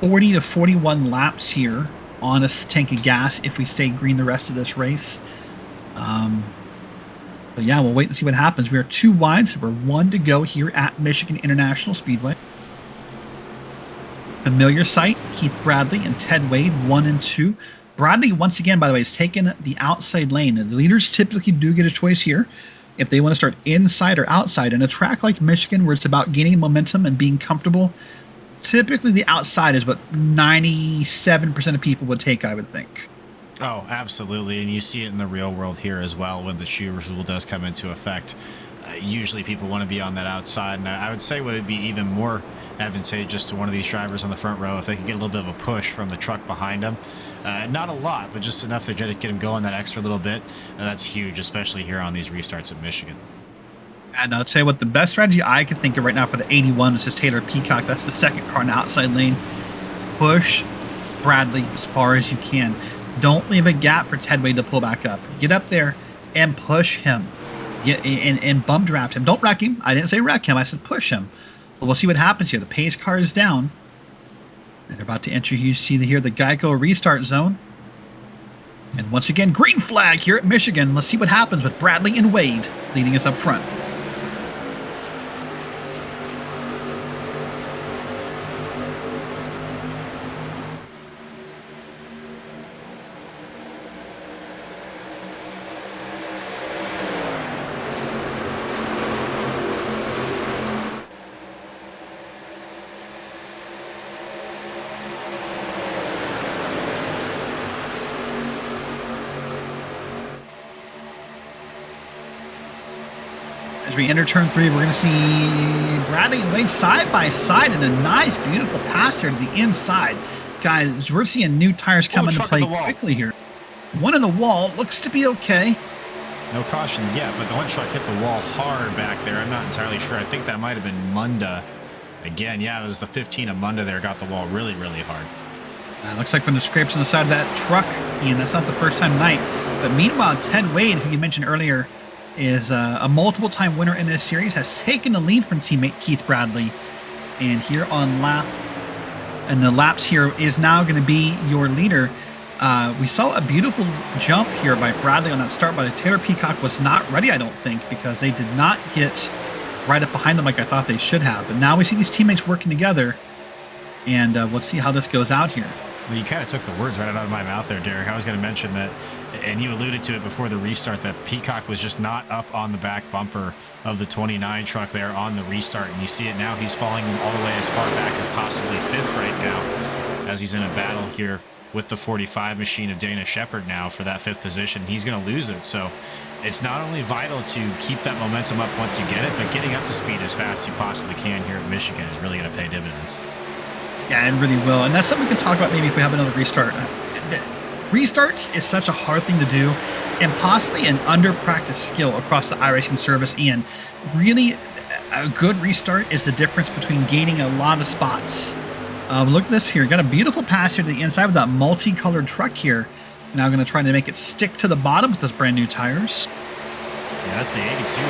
40 to 41 laps here on a tank of gas if we stay green the rest of this race. But yeah, we'll wait and see what happens. We are 2 wide, so we're 1 to go here at Michigan International Speedway. Familiar sight, Keith Bradley and Ted Wade, 1 and 2. Bradley, once again, by the way, has taken the outside lane. And the leaders typically do get a choice here if they want to start inside or outside. In a track like Michigan, where it's about gaining momentum and being comfortable, typically the outside is what 97% of people would take, I would think. Oh, absolutely. And you see it in the real world here as well when the shooters rule does come into effect. Usually people want to be on that outside, and I would say would it be even more advantageous to one of these drivers on the front row if they could get a little bit of a push from the truck behind them. Not a lot, but just enough to get them going that extra little bit. That's huge, especially here on these restarts at Michigan. And I'll tell you what, the best strategy I can think of right now for the 81 is just Taylor Peacock. That's the second car in the outside lane. Push Bradley as far as you can. Don't leave a gap for Ted Wade to pull back up. Get up there and push him. Get and bump draft him. Don't wreck him. I didn't say wreck him. I said push him. But we'll see what happens here. The pace car is down. And they're about to enter, you see here, the Geico restart zone. And once again, green flag here at Michigan. Let's see what happens with Bradley and Wade leading us up front. As we enter turn 3, we're going to see Bradley and Wade side by side in a nice, beautiful pass here to the inside. Guys, we're seeing new tires come into play quickly here. One in the wall, looks to be okay. No caution yet, but the one truck hit the wall hard back there. I'm not entirely sure. I think that might have been Munda. Again, yeah, it was the 15 of Munda there, got the wall really, really hard. Looks like from the scrapes on the side of that truck, Ian, that's not the first time tonight. But meanwhile, Ted Wade, who you mentioned earlier, is a multiple-time winner in this series, has taken the lead from teammate Keith Bradley. And here on lap and the laps here is now going to be your leader. We saw a beautiful jump here by Bradley on that start, but Taylor Peacock was not ready, I don't think, because they did not get right up behind them like I thought they should have. But now we see these teammates working together, and we'll see how this goes out here. Well, you kind of took the words right out of my mouth there, Derek. I was going to mention that, and you alluded to it before the restart, that Peacock was just not up on the back bumper of the 29 truck there on the restart. And you see it now. He's falling all the way as far back as possibly 5th right now, as he's in a battle here with the 45 machine of Dana Shepard now for that 5th position. He's going to lose it. So it's not only vital to keep that momentum up once you get it, but getting up to speed as fast as you possibly can here at Michigan is really going to pay dividends. Yeah, it really will. And that's something we can talk about maybe if we have another restart. Restarts is such a hard thing to do, and possibly an under-practiced skill across the iRacing service. And really, a good restart is the difference between gaining a lot of spots. Look at this here. Got a beautiful pass here to the inside with that multicolored truck here. Now going to try to make it stick to the bottom with those brand new tires. Yeah, that's the 82.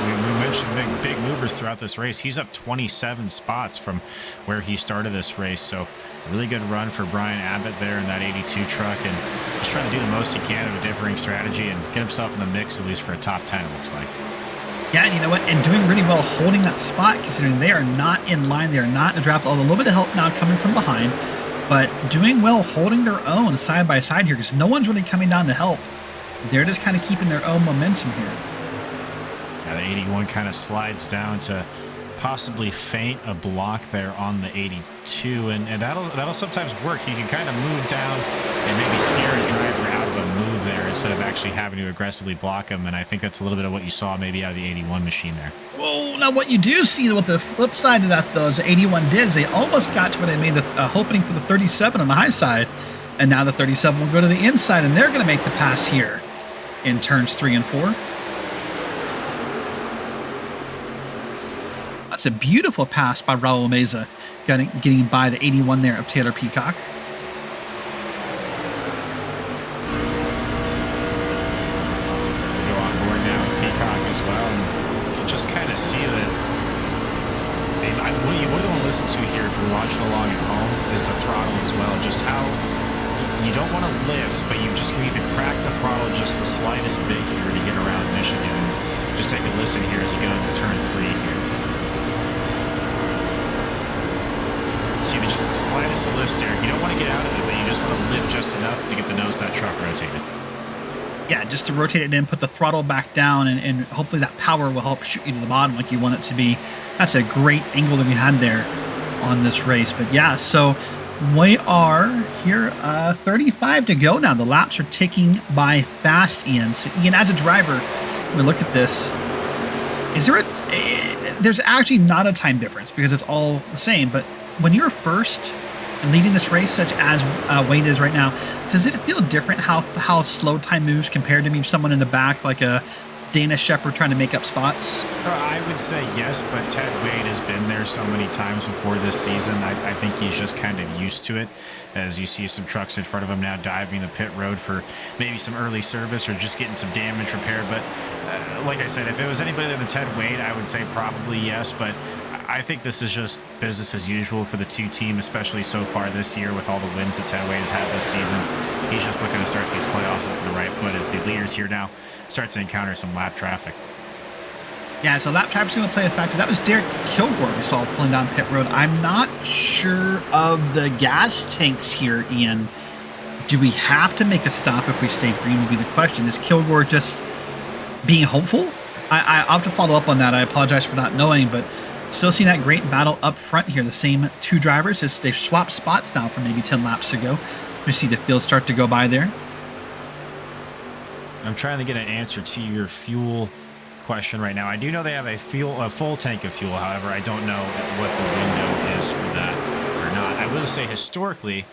We mentioned big movers throughout this race. He's up 27 spots from where he started this race. So really good run for Brian Abbott there in that 82 truck, and just trying to do the most he can of a differing strategy and get himself in the mix at least for a top 10, it looks like. Yeah, and you know what? And doing really well holding that spot, considering they are not in line. They are not in a draft. Although a little bit of help now coming from behind, but doing well holding their own side by side here because no one's really coming down to help. They're just kind of keeping their own momentum here. Yeah, the 81 kind of slides down to possibly feint a block there on the 82, and that'll sometimes work. You can kind of move down and maybe scare a driver out of a move there instead of actually having to aggressively block him, and I think that's a little bit of what you saw maybe out of the 81 machine there. Well, now what you do see, what the flip side of that though, is the 81 did, is they almost got to where they made the opening for the 37 on the high side, and now the 37 will go to the inside, and they're going to make the pass here in turns 3 and 4. That's a beautiful pass by Raul Meza, getting by the 81 there of Taylor Peacock. Go on board now with Peacock as well, and you can just kind of see that. What you want to listen to here if you're watching along at home is the throttle as well, just how you don't want to lift, but you just can either crack the throttle just the slightest bit here to get around Michigan. Just take a listen here as you go into turn 3 here. See, just the slightest of lift there. You don't want to get out of it, but you just want to lift just enough to get the nose of that truck rotated. Yeah, just to rotate it in, put the throttle back down, and hopefully that power will help shoot you to the bottom like you want it to be. That's a great angle that we had there on this race. But yeah, so we are here 35 to go now. The laps are ticking by fast, Ian. So Ian, as a driver, we look at this. Is there there's actually not a time difference because it's all the same, but when you're first and leading this race, such as Wade is right now, does it feel different how slow time moves compared to maybe someone in the back like a Dana Shepard trying to make up spots? I would say yes, but Ted Wade has been there so many times before this season. I think he's just kind of used to it, as you see some trucks in front of him now diving the pit road for maybe some early service or just getting some damage repaired. But like I said, if it was anybody other than Ted Wade, I would say probably yes, but I think this is just business as usual for the two team, especially so far this year with all the wins that Ted Wade has had this season. He's just looking to start these playoffs on the right foot as the leaders here now start to encounter some lap traffic. Yeah, so lap traffic's going to play a factor. That was Derek Kilgore we saw pulling down pit road. I'm not sure of the gas tanks here, Ian. Do we have to make a stop if we stay green would be the question. Is Kilgore just being hopeful? I'll have to follow up on that. I apologize for not knowing, but still seeing that great battle up front here. The same two drivers. They've swapped spots now from maybe 10 laps ago. We see the field start to go by there. I'm trying to get an answer to your fuel question right now. I do know they have a full tank of fuel. However, I don't know what the window is for that or not. I will say historically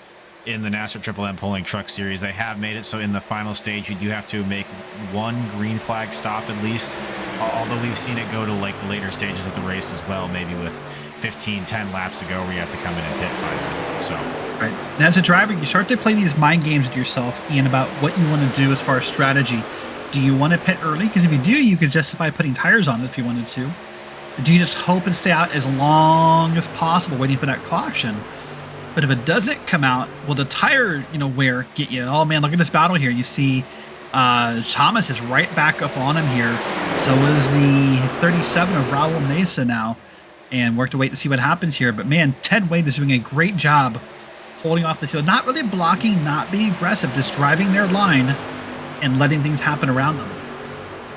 in the NASRA Triple M Pulling Truck Series, they have made it so in the final stage you do have to make one green flag stop at least. Although we've seen it go to like the later stages of the race as well, maybe with 10 laps ago where you have to come in and pit finally. So, right. And as a driver, you start to play these mind games with yourself, Ian, about what you want to do as far as strategy. Do you want to pit early? Because if you do, you could justify putting tires on it if you wanted to. Do you just hope and stay out as long as possible, waiting for that caution? But if it doesn't come out, will the tire, wear get you? Oh man, look at this battle here. You see, Thomas is right back up on him here. So is the 37 of Raul Mesa now, and we're to wait to see what happens here. But man, Ted Wade is doing a great job holding off the field, not really blocking, not being aggressive, just driving their line and letting things happen around them.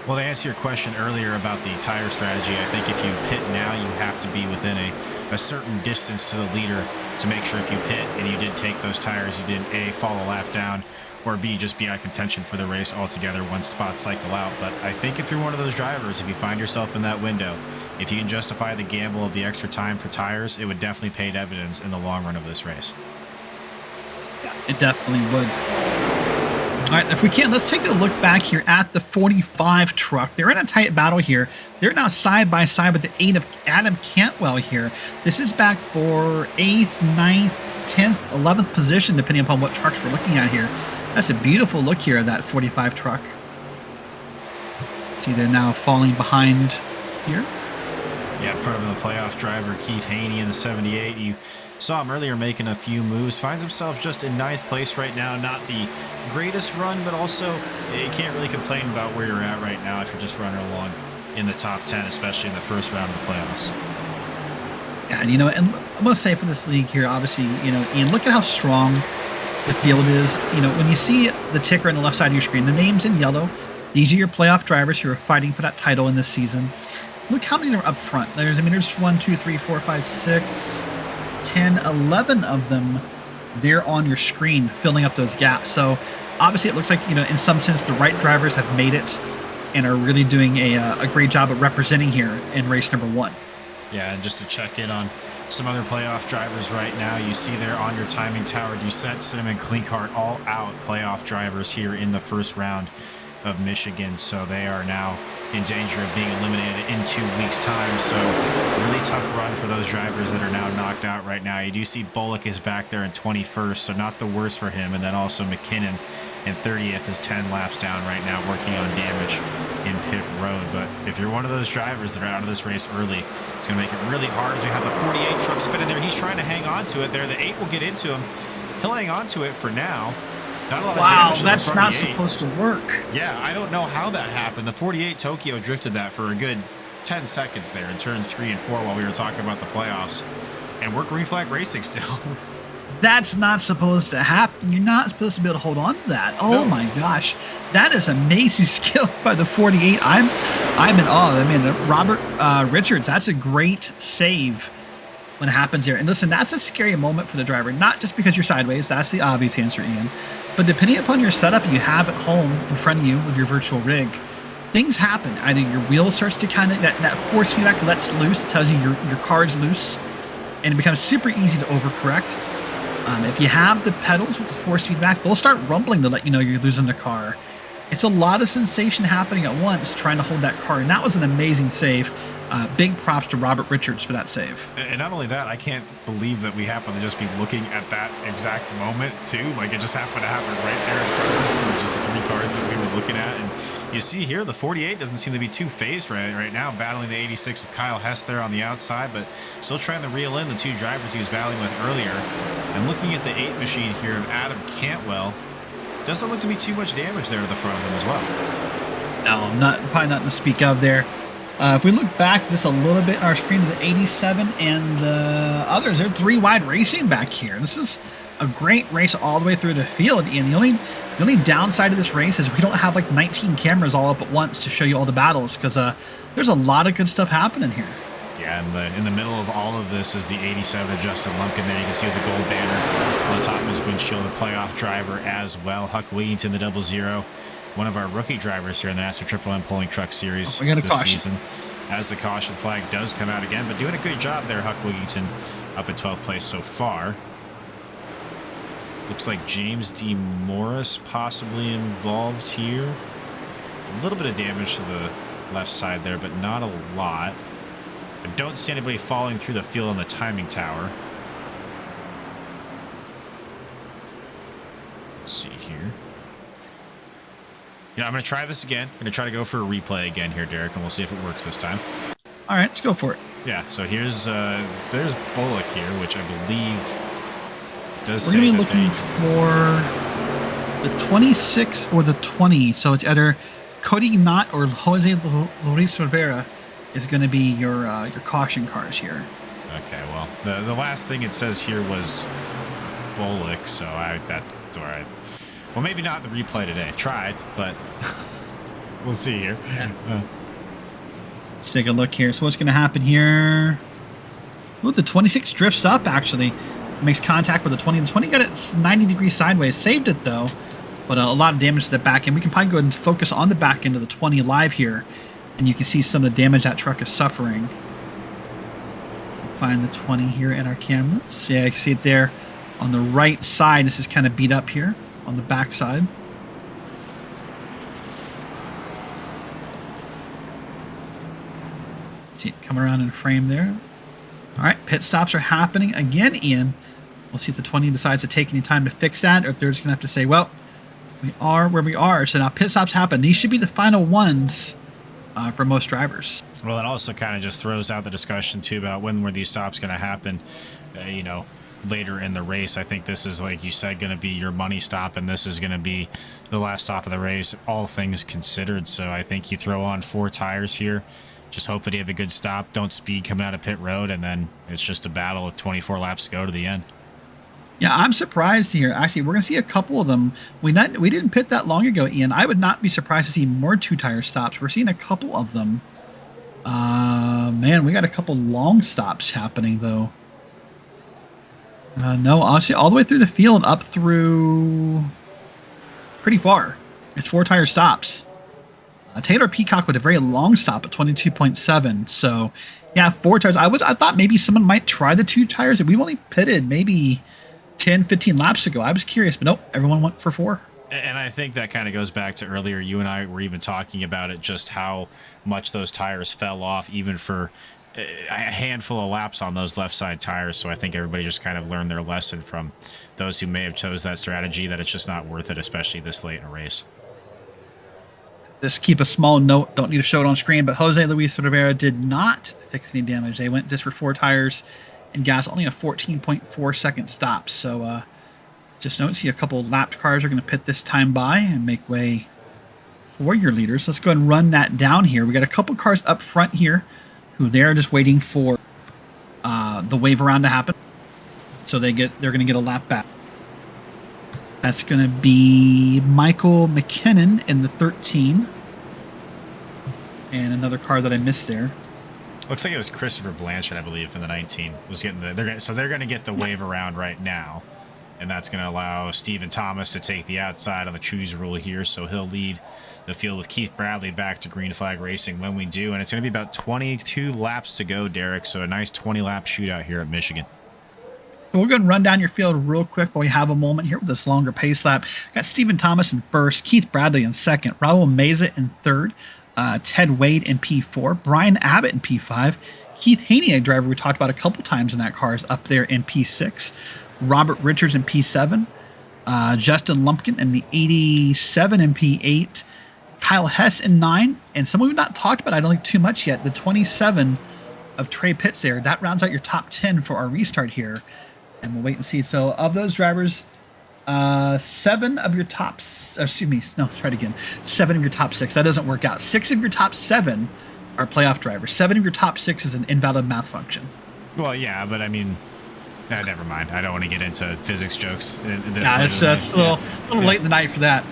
Well, to answer your question earlier about the tire strategy, I think if you pit now, you have to be within a certain distance to the leader to make sure if you pit and you did take those tires, you didn't A, fall a lap down, or B, just be out of contention for the race altogether once spots cycle out. But I think if you're one of those drivers, if you find yourself in that window, if you can justify the gamble of the extra time for tires, it would definitely pay dividends in the long run of this race. Yeah, it definitely would. All right, if we can, let's take a look back here at the 45 truck. They're in a tight battle here. They're now side by side with the 8 of Adam Cantwell here. This is back for 8th, 9th, 10th, 11th position, depending upon what trucks we're looking at here. That's a beautiful look here of that 45 truck. See, they're now falling behind here. Yeah, in front of the playoff driver, Keith Haney in the 78. You saw him earlier making a few moves. Finds himself just in 9th place right now. Not the greatest run, but also you can't really complain about where you're at right now if you're just running along in the top 10, especially in the first round of the playoffs. Yeah, and and I'm going to say for this league here, obviously, Ian, look at how strong the field is. When you see the ticker on the left side of your screen, the names in yellow, these are your playoff drivers who are fighting for that title in this season. Look how many are up front. There's 1, 2, 3, 4, 5, 6, 10, 11 of them. They're on your screen filling up those gaps. So obviously it looks like, in some sense, the right drivers have made it and are really doing a great job of representing here in race number 1. Yeah, and just to check in on some other playoff drivers right now, you see there on your timing tower, Doucette, Cinnamon, Klinkhardt, all out playoff drivers here in the first round of Michigan. So they are now in danger of being eliminated in 2 weeks' time. So really tough run for those drivers that are now knocked out right now. You do see Bullock is back there in 21st, so not the worst for him. And then also McKinnon in 30th is 10 laps down right now, working on damage in pit road. But if you're one of those drivers that are out of this race early, it's going to make it really hard as we have the 48 truck spinning there. He's trying to hang on to it there. The 8 will get into him. He'll hang on to it for now. Wow, that's not supposed to work. Yeah, I don't know how that happened. The 48 Tokyo drifted that for a good 10 seconds there in turns 3 and 4 while we were talking about the playoffs. And we're green flag racing still. That's not supposed to happen. You're not supposed to be able to hold on to that. Oh my gosh. That is amazing skill by the 48. I'm in awe. I mean, Robert Richards, that's a great save when it happens here. And listen, that's a scary moment for the driver, not just because you're sideways. That's the obvious answer, Ian. But depending upon your setup you have at home in front of you with your virtual rig, things happen. Either your wheel starts to kind of, that force feedback lets loose, tells you your car's loose, and it becomes super easy to overcorrect. If you have the pedals with the force feedback, they'll start rumbling to let you know you're losing the car. It's a lot of sensation happening at once trying to hold that car, and that was an amazing save. Big props to Robert Richards for that save. And not only that, I can't believe that we happen to just be looking at that exact moment too. Like it just happened to happen right there in front of us, and just the 3 cars that we were looking at. And you see here, the 48 doesn't seem to be too phased right now, battling the 86 of Kyle Hess there on the outside, but still trying to reel in the 2 drivers he was battling with earlier. And looking at the 8 machine here of Adam Cantwell, doesn't look to be too much damage there at the front of him as well. No, probably nothing to speak of there. If we look back just a little bit on our screen to the 87 and the others, they're 3 wide racing back here. This is a great race all the way through the field. And the only downside of this race is we don't have like 19 cameras all up at once to show you all the battles, because there's a lot of good stuff happening here. Yeah, and in the middle of all of this is the 87 of Justin Lumpkin there. You can see the gold banner on the top of his windshield, the playoff driver as well. Huck Wigington, the 00. One of our rookie drivers here in the NASRA Triple M Pulling Truck Series this season, as the caution flag does come out again, but doing a good job there, Huck Wigington, up in 12th place so far. Looks like James D. Morris possibly involved here. A little bit of damage to the left side there, but not a lot. I don't see anybody falling through the field on the timing tower. Let's see here. I'm going to try this again. I'm going to try to go for a replay again here, Derek, and we'll see if it works this time. All right, let's go for it. Yeah, so there's Bullock here, which I believe does We're say going to be that looking for the 26 or the 20. So it's either Cody Knott or Jose Luis Rivera is going to be your caution cars here. Okay, well, the last thing it says here was Bullock, so that's all right. Well, maybe not the replay today. Tried, but we'll see here. Yeah. Let's take a look here. So what's going to happen here? Ooh, the 26 drifts up, actually. Makes contact with the 20. The 20 got it 90 degrees sideways. Saved it, though. But a lot of damage to the back end. We can probably go ahead and focus on the back end of the 20 live here. And you can see some of the damage that truck is suffering. Find the 20 here in our cameras. Yeah, you can see it there on the right side. This is kind of beat up here on the back side. See it come around in frame there. All right, pit stops are happening again, Ian. We'll see if the 20 decides to take any time to fix that, or if they're just going to have to say, well, we are where we are. So now pit stops happen. These should be the final ones for most drivers. Well, it also kind of just throws out the discussion, too, about when were these stops going to happen, later in the race. I think this is, like you said, going to be your money stop, and this is going to be the last stop of the race, all things considered. So I think you throw on 4 tires here. Just hope that you have a good stop. Don't speed coming out of pit road, and then it's just a battle with 24 laps to go to the end. Yeah, I'm surprised here. Actually, we're going to see a couple of them. We didn't pit that long ago, Ian. I would not be surprised to see more 2-tire stops. We're seeing a couple of them. Man, we got a couple long stops happening, though. No, honestly, all the way through the field, up through pretty far. It's 4-tire stops. Taylor Peacock with a very long stop at 22.7. So, yeah, 4 tires. I thought maybe someone might try the 2 tires. We've only pitted maybe 10, 15 laps ago. I was curious, but nope, everyone went for 4. And I think that kind of goes back to earlier. You and I were even talking about it, just how much those tires fell off, even for a handful of laps on those left side tires. So I think everybody just kind of learned their lesson from those who may have chose that strategy, that it's just not worth it, especially this late in a race. Just keep a small note. Don't need to show it on screen, but Jose Luis Rivera did not fix any damage. They went just for 4 tires and gas, only a 14.4 second stop. So just note, see a couple of lapped cars are going to pit this time by and make way for your leaders. Let's go ahead and run that down here. We got a couple cars up front here who they're just waiting for the wave around to happen. So they're going to get a lap back. That's going to be Michael McKinnon in the 13. And another car that I missed there. Looks like it was Christopher Blanchard, I believe, in the 19. Was getting they're going to get the wave around right now, and that's going to allow Stephen Thomas to take the outside on the choose rule here. So he'll lead the field with Keith Bradley back to Green Flag Racing when we do, and it's going to be about 22 laps to go, Derek. So a nice 20-lap shootout here at Michigan. So we're going to run down your field real quick while we have a moment here with this longer pace lap. Got Stephen Thomas in first, Keith Bradley in second, Raul Meza in third, Ted Wade in P4, Brian Abbott in P5, Keith Haney, a driver we talked about a couple times in that car, is up there in P6, Robert Richards in P7, Justin Lumpkin in the 87 in P8, Kyle Hess in 9, and someone we've not talked about, I don't think too much yet, the 27 of Trey Pitts there. That rounds out your top 10 for our restart here. And we'll wait and see. So of those drivers, 7 of your top, excuse me, no, try it again. 7 of your top 6. That doesn't work out. 6 of your top 7 are playoff drivers. 7 of your top 6 is an invalid math function. Well, yeah, but I mean, never mind. I don't want to get into physics jokes. Yeah, it's a little late in the night for that.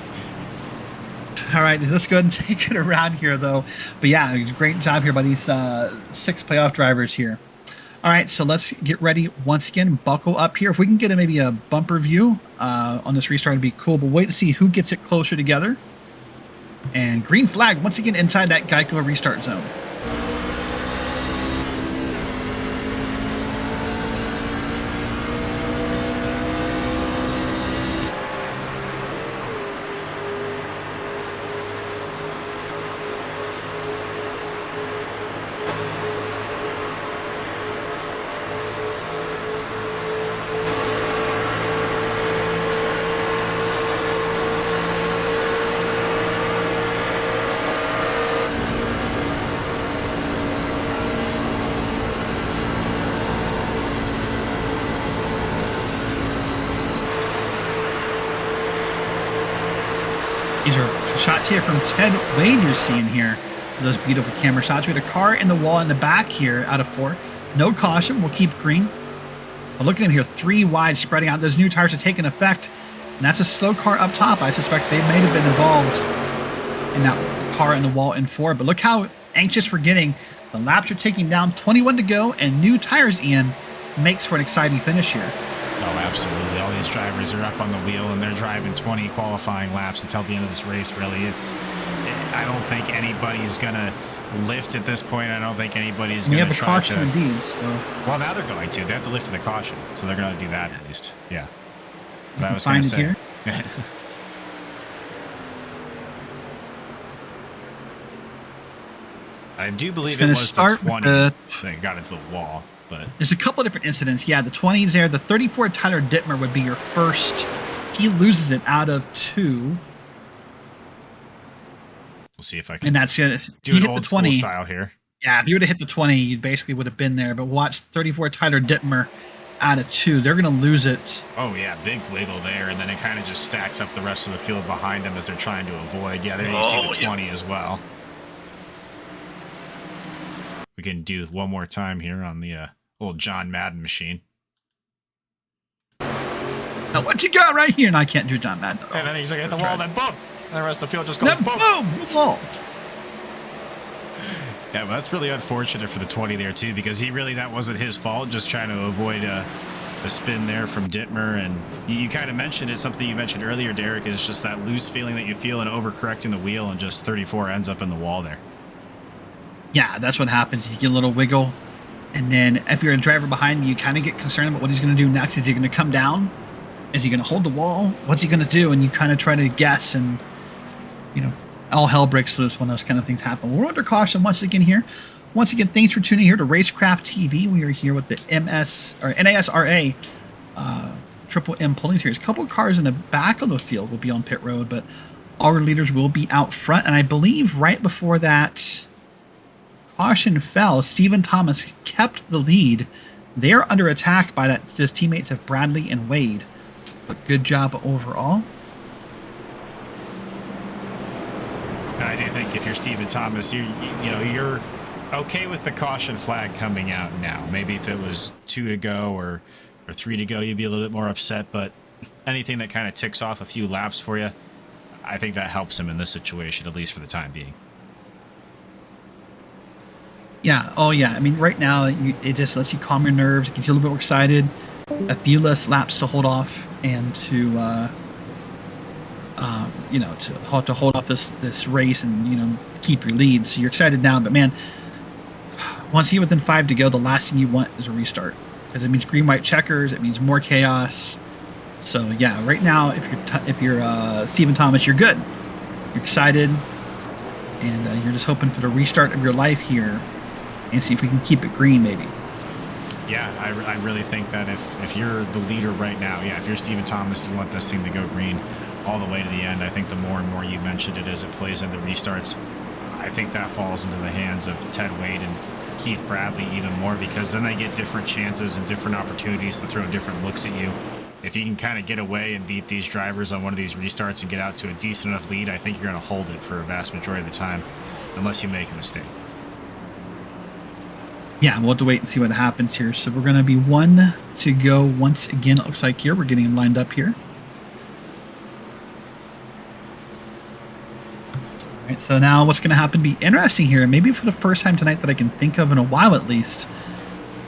All right, let's go ahead and take it around here, though. But yeah, great job here by these 6 playoff drivers here. All right, so let's get ready once again. Buckle up here. If we can get maybe a bumper view on this restart, it'd be cool. But wait to see who gets it closer together. And green flag once again inside that Geico restart zone. These are shots here from Ted Wade you're seeing here. Those beautiful camera shots. We had a car in the wall in the back here out of 4. No caution. We'll keep green. But look at him here. 3 wide spreading out. Those new tires are taking effect. And that's a slow car up top. I suspect they may have been involved in that car in the wall in 4. But look how anxious we're getting. The laps are taking down. 21 to go. And new tires, Ian, makes for an exciting finish here. Oh, absolutely. All these drivers are up on the wheel, and they're driving 20 qualifying laps until the end of this race, really. I don't think anybody's going to lift at this point. I don't think anybody's going to try to. Indeed, so. Well, now they're going to. They have to lift for the caution, so they're going to do that at least. Yeah. But I was going to say. Here. I do believe it was the 20 that got into the wall. But there's a couple of different incidents. Yeah, the 20s there. The 34 Tyler Dittmer would be your first. He loses it out of 2. We'll see if I can. And that's it. Do an old school style here. Yeah, if you would have hit the 20, you basically would have been there. But watch 34 Tyler Dittmer out of 2. They're going to lose it. Oh, yeah, big wiggle there. And then it kind of just stacks up the rest of the field behind them as they're trying to avoid. Yeah, there you see the 20 as well. We can do one more time here on the old John Madden machine. Now, what you got right here? And I can't do John Madden. And then he's like, hit the wall, then boom. And the rest of the field just goes boom. Boom! Wall. Yeah, well, that's really unfortunate for the 20 there, too, because that wasn't his fault, just trying to avoid a spin there from Dittmer. And you kind of mentioned it, something you mentioned earlier, Derek, is just that loose feeling that you feel in overcorrecting the wheel, and just 34 ends up in the wall there. Yeah, that's what happens. You get a little wiggle. And then if you're a driver behind you kind of get concerned about what he's going to do next. Is he going to come down? Is he going to hold the wall? What's he going to do? And you kind of try to guess, and, all hell breaks loose when those kind of things happen. We're under caution once again here. Once again, thanks for tuning here to Racecraft TV. We are here with the NASRA Triple M Pulling Series. A couple of cars in the back of the field will be on pit road, but all our leaders will be out front. And I believe right before that caution fell, Stephen Thomas kept the lead. They're under attack by his teammates of Bradley and Wade. But good job overall. I do think if you're Stephen Thomas, you're okay with the caution flag coming out now. Maybe if it was 2 to go or 3 to go, you'd be a little bit more upset. But anything that kind of ticks off a few laps for you, I think that helps him in this situation, at least for the time being. Yeah. Oh, yeah. I mean, right now, it just lets you calm your nerves. It gets you a little bit more excited. A few less laps to hold off and to hold off this race and, keep your lead. So you're excited now. But, man, once you get within 5 to go, the last thing you want is a restart. Because it means green-white checkers. It means more chaos. So, yeah, right now, if you're Stephen Thomas, you're good. You're excited. And you're just hoping for the restart of your life here. And see if we can keep it green, maybe. Yeah, I really think that if you're the leader right now, if you're Stephen Thomas, you want this thing to go green all the way to the end. I think the more and more you mentioned it as it plays into restarts, I think that falls into the hands of Ted Wade and Keith Bradley even more, because then they get different chances and different opportunities to throw different looks at you. If you can kind of get away and beat these drivers on one of these restarts and get out to a decent enough lead, I think you're going to hold it for a vast majority of the time, unless you make a mistake. Yeah, we'll have to wait and see what happens here. So we're going to be 1 to go once again. It looks like here we're getting them lined up here. All right, so now what's going to happen be interesting here. Maybe for the first time tonight that I can think of in a while at least.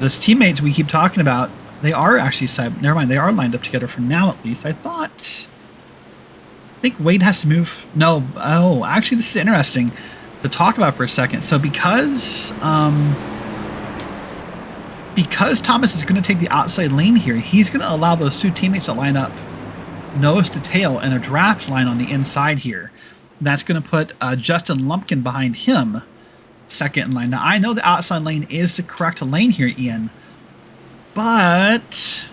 Those teammates we keep talking about, they are actually never mind. They are lined up together for now at least. I think Wade has to move. No. Oh, actually, this is interesting to talk about for a second. So because Thomas is going to take the outside lane here, he's going to allow those 2 teammates to line up nose to tail in a draft line on the inside here. That's going to put Justin Lumpkin behind him, second in line. Now, I know the outside lane is the correct lane here, Ian, but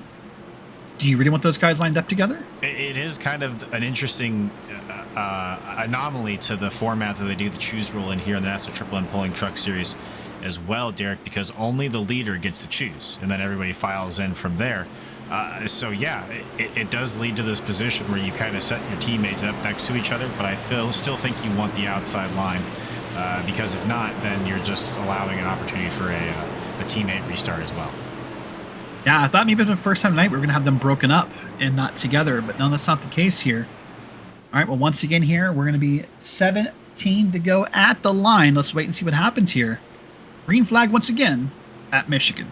do you really want those guys lined up together? It is kind of an interesting anomaly to the format that they do the choose rule in here in the NASRA Triple M Pulling Truck Series as well, Derek, because only the leader gets to choose, and then everybody files in from there. So yeah, it does lead to this position where you kind of set your teammates up next to each other, but I still think you want the outside line, because if not, then you're just allowing an opportunity for a teammate restart as well. Yeah, I thought maybe the first time tonight we were going to have them broken up and not together, but no, that's not the case here. All right, well, once again here, we're going to be 17 to go at the line. Let's wait and see what happens here. Green flag once again at Michigan.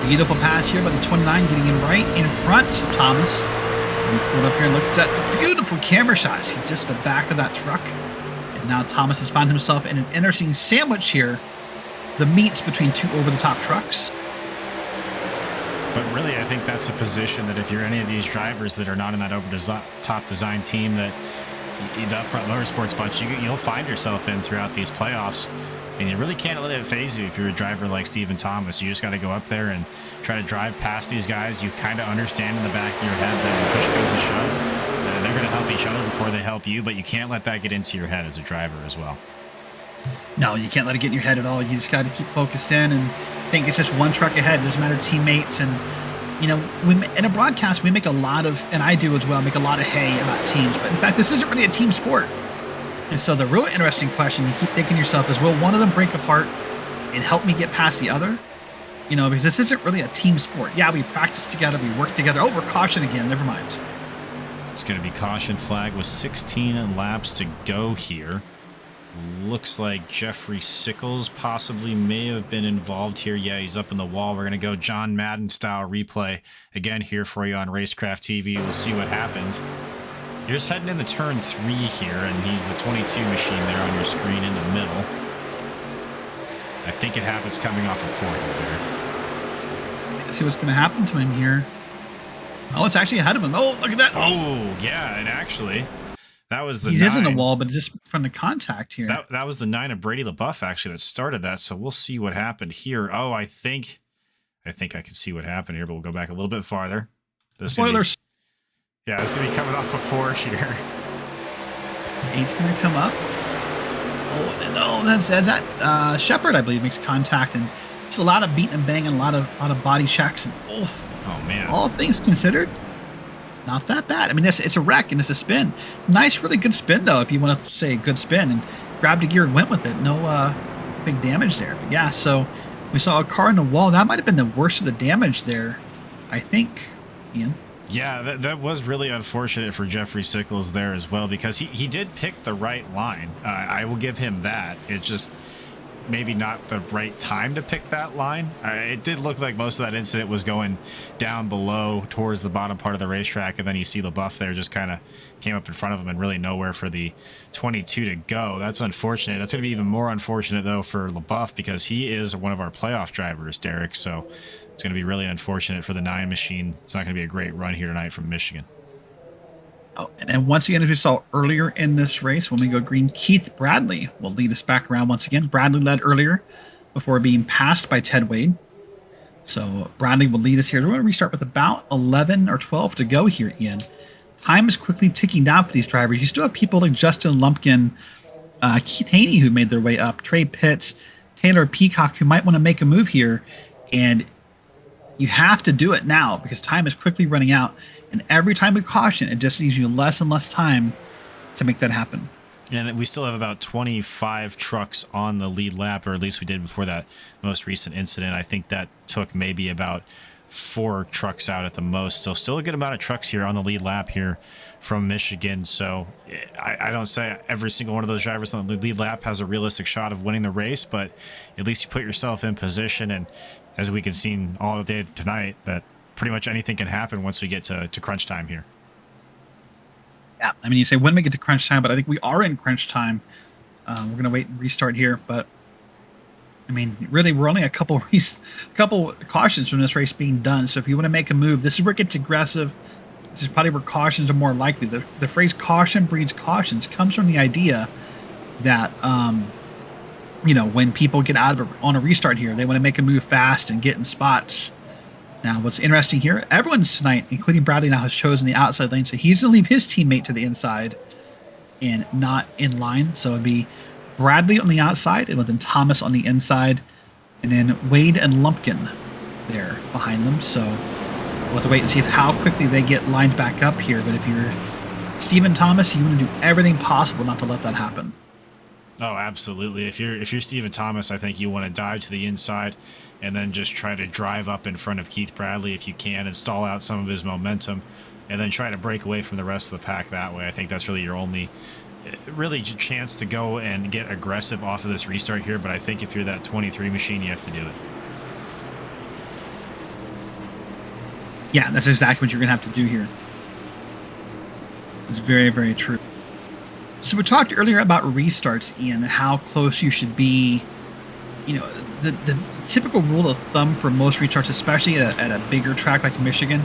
Beautiful pass here by the 29, getting him right in front of Thomas. And pulled up here and looked at the beautiful camera shots. He's just the back of that truck. And now Thomas has found himself in an interesting sandwich here. The meets between two over-the-top trucks. But really, I think that's a position that if you're any of these drivers that are not in that over-the-top design team, that the Upfront Motorsports bunch, you'll find yourself in throughout these playoffs. And you really can't let it phase you if you're a driver like Stephen Thomas. You just got to go up there and try to drive past these guys. You kind of understand in the back of your head that when push comes to shove, they're going to help each other before they help you, but you can't let that get into your head as a driver as well. No, you can't let it get in your head at all. You just got to keep focused in and think it's just one truck ahead. It doesn't matter teammates. And, you know, in a broadcast, we make a lot of, and I do as well, make a lot of hay about teams. But in fact, this isn't really a team sport. And so the real interesting question you keep thinking to yourself is, will one of them break apart and help me get past the other? You know, because this isn't really a team sport. Yeah, we practice together, we work together. Oh, we're caution again. Never mind. It's going to be caution flag with 16 laps to go here. Looks like Jeffrey Sickles possibly may have been involved here. Yeah, he's up in the wall. We're going to go John Madden style replay again here for you on Racecraft TV. We'll see what happened. You're just heading into turn 3 here, and he's the 22 machine there on your screen in the middle. I think it happens coming off of 40 there. Let's see what's going to happen to him here. Oh, it's actually ahead of him. Oh, look at that. Oh, yeah, and actually, that was the He 9. is in the wall, but just from the contact here. That was the 9 of Brady LaBeouf, actually, that started that, so we'll see what happened here. Oh, I think I can see what happened here, but we'll go back a little bit farther. Spoilers. Yeah, this is going to be coming off of 4 here. 8's going to come up. Oh, no, that's that. Shepard, I believe, makes contact, and it's a lot of beating and banging, a lot of body checks. And oh man! All things considered, not that bad. I mean, it's a wreck and it's a spin. Nice, really good spin though. If you want to say good spin, and grabbed a gear and went with it. No big damage there. But yeah, so we saw a car in the wall. That might have been the worst of the damage there, I think, Ian. Yeah, that was really unfortunate for Jeffrey Sickles there as well, because he did pick the right line. I will give him that. It's just maybe not the right time to pick that line. It did look like most of that incident was going down below towards the bottom part of the racetrack, and then you see LaBeouf there just kind of came up in front of him and really nowhere for the 22 to go. That's unfortunate. That's going to be even more unfortunate, though, for LaBeouf, because he is one of our playoff drivers, Derek, so it's going to be really unfortunate for the 9 machine. It's not going to be a great run here tonight from Michigan. Oh, and once again, as we saw earlier in this race, when we go green, Keith Bradley will lead us back around once again. Bradley led earlier before being passed by Ted Wade. So Bradley will lead us here. We're going to restart with about 11 or 12 to go here, Ian. Time is quickly ticking down for these drivers. You still have people like Justin Lumpkin, Keith Haney, who made their way up, Trey Pitts, Taylor Peacock, who might want to make a move here. And you have to do it now because time is quickly running out. And every time we caution, it just leaves you less and less time to make that happen. And we still have about 25 trucks on the lead lap, or at least we did before that most recent incident. I think that took maybe about 4 trucks out at the most. So still a good amount of trucks here on the lead lap here from Michigan. So I don't say every single one of those drivers on the lead lap has a realistic shot of winning the race, but at least you put yourself in position. And as we can see all day tonight, that pretty much anything can happen once we get to crunch time here. Yeah, I mean, you say when we get to crunch time, but I think we are in crunch time. We're going to wait and restart here, but I mean, really, we're only a couple cautions from this race being done. So if you want to make a move, this is where it gets aggressive. This is probably where cautions are more likely. The phrase "caution breeds cautions" comes from the idea that when people get out of on a restart here, they want to make a move fast and get in spots. Now, what's interesting here, everyone tonight, including Bradley, now has chosen the outside lane, so he's going to leave his teammate to the inside and not in line. So it'd be Bradley on the outside, and then Thomas on the inside, and then Wade and Lumpkin there behind them. So we'll have to wait and see how quickly they get lined back up here. But if you're Stephen Thomas, you want to do everything possible not to let that happen. Oh, absolutely. If you're Stephen Thomas, I think you want to dive to the inside and then just try to drive up in front of Keith Bradley if you can and stall out some of his momentum and then try to break away from the rest of the pack that way. I think that's really your only really chance to go and get aggressive off of this restart here. But I think if you're that 23 machine, you have to do it. Yeah, that's exactly what you're going to have to do here. It's very, very true. So we talked earlier about restarts, Ian, and how close you should be. The typical rule of thumb for most restarts, especially at a bigger track like Michigan,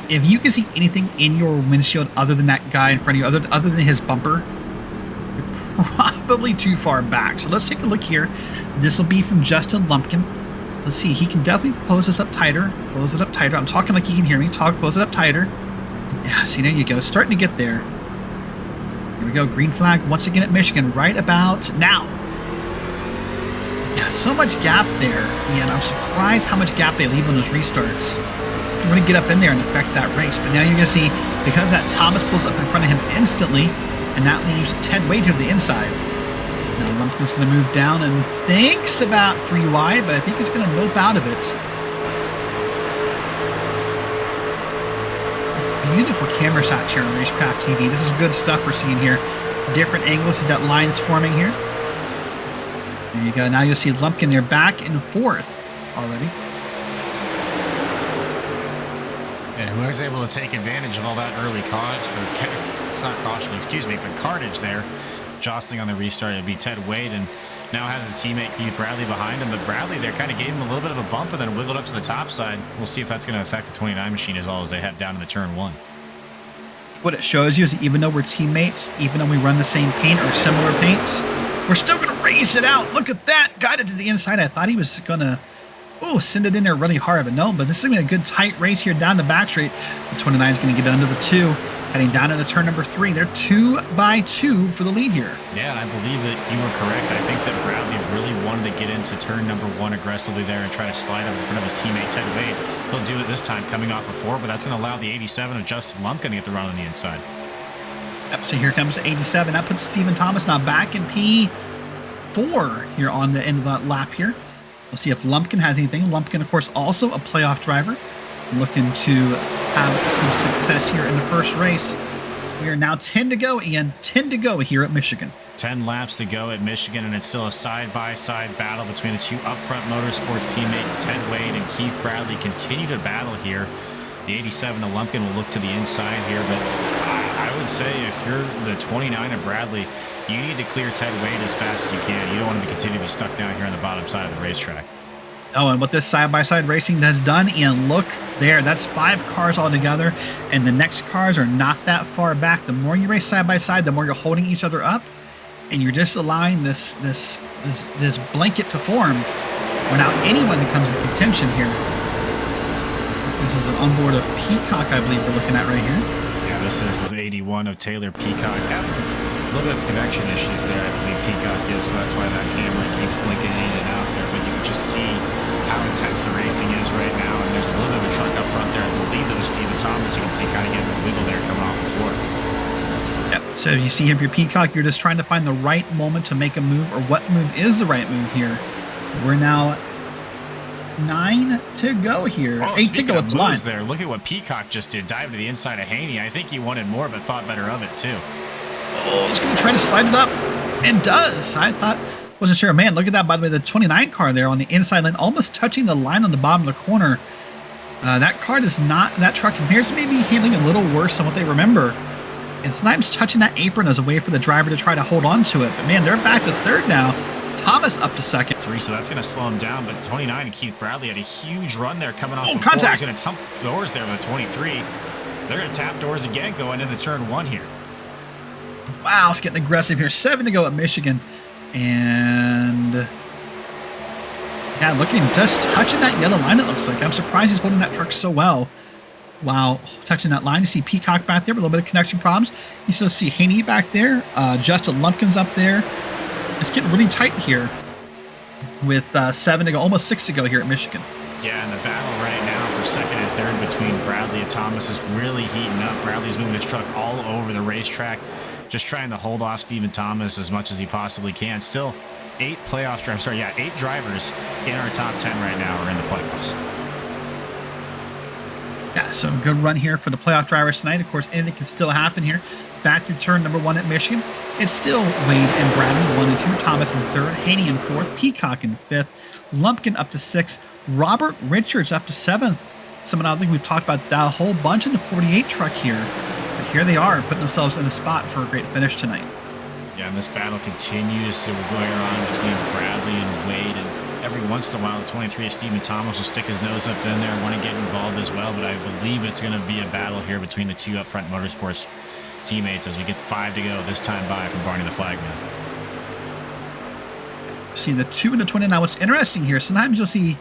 if you can see anything in your windshield other than that guy in front of you, other than his bumper, you're probably too far back. So let's take a look here. This will be from Justin Lumpkin. Let's see. He can definitely close this up tighter. Close it up tighter. I'm talking like he can hear me. Close it up tighter. Yeah, see, there you go. Starting to get there. Here we go. Green flag once again at Michigan right about now. Yeah, so much gap there. And I'm surprised how much gap they leave on those restarts. We're going to get up in there and affect that race. But now you're going to see, because that Thomas pulls up in front of him instantly, and that leaves Ted Wade here to the inside. Now Lumpkin's going to move down and thinks about 3 wide, but I think he's going to nope out of it. Beautiful camera shots here on Racecraft TV. This is good stuff we're seeing here. Different angles, see that line's forming here. There you go. Now you'll see Lumpkin there back and forth already. And who was able to take advantage of all that early carnage there, jostling on the restart, it'd be Ted Wade, and now has his teammate Keith Bradley behind him. But Bradley there kind of gave him a little bit of a bump and then wiggled up to the top side. We'll see if that's going to affect the 29 machine as well as they head down to the turn 1. What it shows you is that even though we're teammates, even though we run the same paint or similar paints, we're still going to race it out. Look at that. Got it to the inside. I thought he was going to send it in there really hard, but no. But this is going to be a good tight race here down the back straight. The 29 is going to get under the 2, heading down into turn number 3. They're 2 by 2 for the lead here. Yeah, and I believe that you were correct. I think that Bradley really wanted to get into turn number 1 aggressively there and try to slide up in front of his teammate Ted Wade. He'll do it this time coming off of 4, but that's going to allow the 87 of Justin Lumpkin to get the run on the inside. Yep, so here comes the 87. That puts Stephen Thomas now back in P4 here on the end of that lap here. We'll see if Lumpkin has anything. Lumpkin, of course, also a playoff driver, looking to have some success here in the first race. We are now 10 to go, Ian. 10 to go here at Michigan. 10 laps to go at Michigan, and it's still a side-by-side battle between the two upfront motorsports teammates. Ted Wade and Keith Bradley continue to battle here. The 87 of Lumpkin will look to the inside here, but I would say if you're the 29 of Bradley, you need to clear Ted Wade as fast as you can. You don't want him to continue to be stuck down here on the bottom side of the racetrack. Oh, and what this side-by-side racing has done, Ian, look there. That's 5 cars all together, and the next cars are not that far back. The more you race side-by-side, the more you're holding each other up, and you're just allowing this blanket to form where now anyone that comes in contention here. This is an onboard of Peacock, I believe we're looking at right here. Yeah, this is the 81 of Taylor Peacock. A little bit of connection issues there, I believe Peacock is, so that's why that camera keeps blinking in and out there. But you can just see how intense the racing is right now, and there's a little bit of a truck up front there. I believe that was Stephen Thomas. You can see kind of getting a wiggle there coming off the floor. Yep. So you see him, your Peacock, you're just trying to find the right moment to make a move, or what move is the right move here. We're now 9 to go here. Oh, 8 to go at the line. There. Look at what Peacock just did. Dive to the inside of Haney. I think he wanted more, but thought better of it too. Oh, he's going to try to slide it up, and does. Wasn't sure. Man, look at that. By the way, the 29 car there on the inside lane, almost touching the line on the bottom of the corner. That car does not, that truck appears to be handling a little worse than what they remember. And sometimes touching that apron as a way for the driver to try to hold on to it. But man, they're back to third now. Thomas up to second. 3, so that's going to slow him down. But 29 and Keith Bradley had a huge run there coming off. Contact. He's going to tump doors there with a 23. They're going to tap doors again going into turn 1 here. Wow, it's getting aggressive here. 7 to go at Michigan. And yeah, look at him just touching that yellow line, it looks like. I'm surprised he's holding that truck so well. Wow, touching that line. You see Peacock back there with a little bit of connection problems. You still see Haney back there. Justin Lumpkin's up there. It's getting really tight here with 7 to go, almost 6 to go here at Michigan. Yeah, and the battle right now for second and third between Bradley and Thomas is really heating up. Bradley's moving his truck all over the racetrack, just trying to hold off Stephen Thomas as much as he possibly can. Still, 8 drivers in our top 10 right now are in the playoffs. Yeah, so good run here for the playoff drivers tonight. Of course, anything can still happen here. Back to turn number 1 at Michigan. It's still Wade and Bradley 1 and 2, Thomas in 3rd, Haney in 4th, Peacock in 5th, Lumpkin up to 6th, Robert Richards up to 7th. Someone I don't think we've talked about that a whole bunch in the 48 truck here. But here they are, putting themselves in a spot for a great finish tonight. Yeah, and this battle continues. So we're going on between Bradley and Wade, and every once in a while, the 23 of Stephen Thomas will stick his nose up in there and want to get involved as well. But I believe it's going to be a battle here between the 2 Upfront Motorsports teammates as we get 5 to go this time by from Barney the Flagman. See the 2 and the 29. What's interesting here, sometimes you'll see,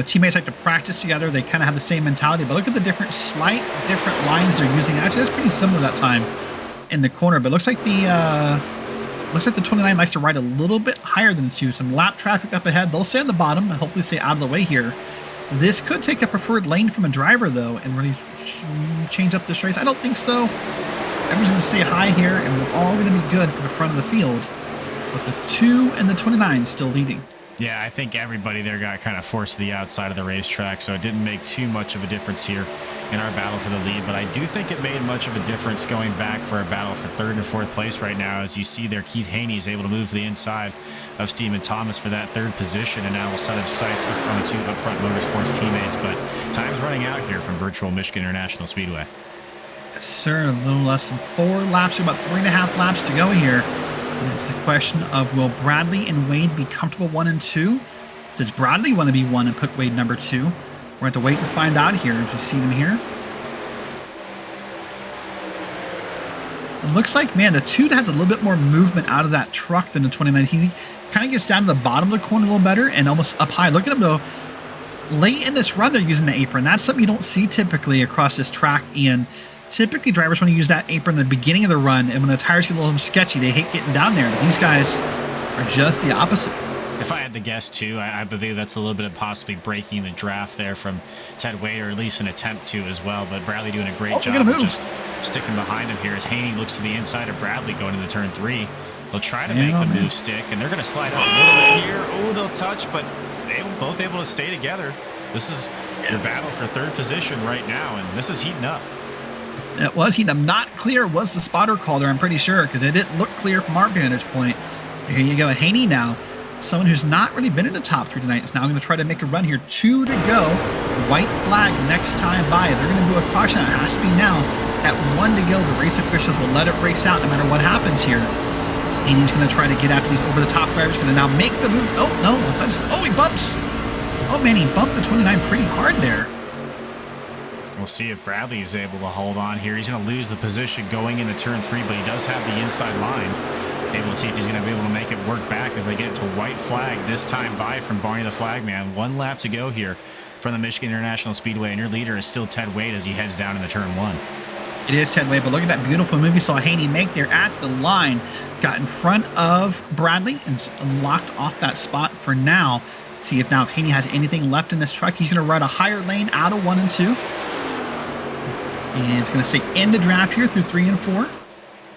teammates like to practice together. They kind of have the same mentality, but look at the different lines they're using. Actually, that's pretty similar that time in the corner, but looks like the 29 likes to ride a little bit higher than the 2. Some lap traffic up ahead. They'll stay on the bottom and hopefully stay out of the way here. This could take a preferred lane from a driver, though, and really change up this race. I don't think so. Everyone's going to stay high here, and we're all going to be good for the front of the field. With the 2 and the 29 still leading. Yeah, I think everybody there got kind of forced to the outside of the racetrack, so it didn't make too much of a difference here in our battle for the lead. But I do think it made much of a difference going back for a battle for 3rd and 4th place right now. As you see there, Keith Haney is able to move to the inside of Stephen Thomas for that 3rd position, and now we'll set his sights on the 2 Upfront Motorsports teammates. But time's running out here from virtual Michigan International Speedway. Yes, sir. A little less than 4 laps, about 3.5 laps to go here. And it's a question of, will Bradley and Wade be comfortable 1 and 2? Does Bradley want to be 1 and put Wade number 2? We're going to wait to find out here. As you see them here. It looks like, man, the 2 has a little bit more movement out of that truck than the 29. He kind of gets down to the bottom of the corner a little better and almost up high. Look at him, though. Late in this run, they're using the apron. That's something you don't see typically across this track, Ian. Typically, drivers want to use that apron at the beginning of the run, and when the tires get a little sketchy, they hate getting down there. But these guys are just the opposite. If I had to guess, too, I believe that's a little bit of possibly breaking the draft there from Ted Wade, or at least an attempt to as well. But Bradley doing a great job of just sticking behind him here as Haney looks to the inside of Bradley going into turn 3. They'll try to make the move stick, and they're going to slide up a little bit here. Oh, they'll touch, but they're both able to stay together. This is your battle for 3rd position right now, and this is heating up. It was heating up. Not clear was the spotter call there, I'm pretty sure, because it didn't look clear from our vantage point. Here you go. Haney now, someone who's not really been in the top 3 tonight, is now going to try to make a run here. 2 to go. White flag next time by. They're going to do a caution. It has to be now. At 1 to go, the race officials will let it race out no matter what happens here. Haney's going to try to get after these over-the-top drivers. Going to now make the move. Oh, no. Oh, he bumps. Oh, man, he bumped the 29 pretty hard there. We'll see if Bradley is able to hold on here. He's going to lose the position going into turn 3, but he does have the inside line. Able to see if he's going to be able to make it work back as they get to white flag this time by from Barney the Flagman. 1 lap to go here from the Michigan International Speedway, and your leader is still Ted Wade as he heads down into turn 1. It is Ted Wade, but look at that beautiful move you saw Haney make there at the line. Got in front of Bradley and locked off that spot for now. See if now if Haney has anything left in this truck. He's going to run a higher lane out of 1 and 2. And it's going to stay in the draft here through 3 and 4.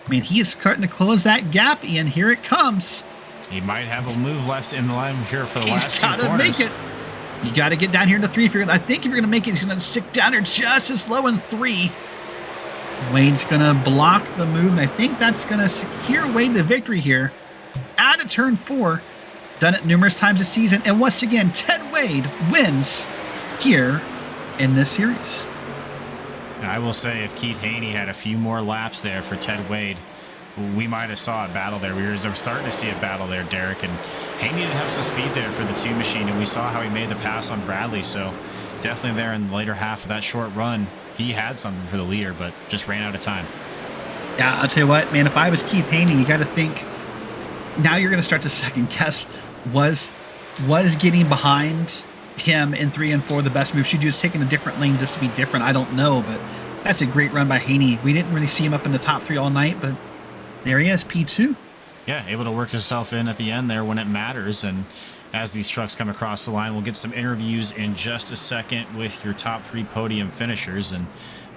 Man, he is starting to close that gap, Ian. Here it comes. He might have a move left in the line here for the last 2 corners. He's got to make it. You got to get down here into 3. I think if you're going to make it, he's going to stick down here just as low in 3. Wade's going to block the move, and I think that's going to secure Wade the victory here. Out of turn 4. Done it numerous times this season. And once again, Ted Wade wins here in this series. I will say, if Keith Haney had a few more laps there for Ted Wade, we might have saw a battle there. We were starting to see a battle there, Derek, and Haney did have some speed there for the 2 machine, and we saw how he made the pass on Bradley. So definitely there in the later half of that short run. He had something for the leader, but just ran out of time. Yeah, I'll tell you what, man, if I was Keith Haney, you got to think, now you're going to start to second guess, was getting behind him in 3 and 4 the best move? Should you just taking a different lane just to be different? I don't know, but that's a great run by Haney. We didn't really see him up in the top 3 all night, but there he is, P2. Yeah, able to work himself in at the end there when it matters. And as these trucks come across the line, we'll get some interviews in just a second with your top 3 podium finishers and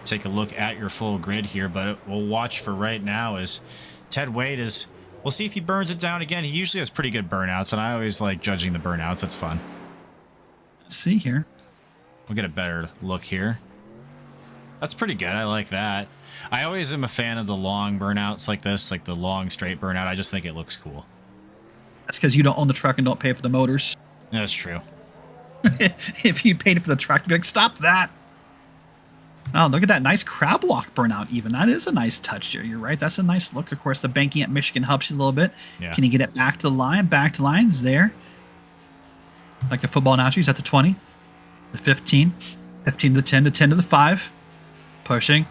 take a look at your full grid here. But we'll watch for right now as Ted Wade is, we'll see if he burns it down again. He usually has pretty good burnouts, and I always like judging the burnouts. It's fun. Let's see here. We'll get a better look here. That's pretty good. I like that. I always am a fan of the long burnouts like this, like the long straight burnout. I just think it looks cool. That's because you don't own the truck and don't pay for the motors. That's true. If you paid for the truck, you'd be like, stop that. Oh, look at that nice crab walk burnout even. That is a nice touch here. You're right. That's a nice look. Of course, the banking at Michigan helps you a little bit. Yeah. Can you get it back to the line? Back to lines there. Like a football analogy, he's at the 20, the 15, 15 to the 10, the 10 to the 5. Pushing.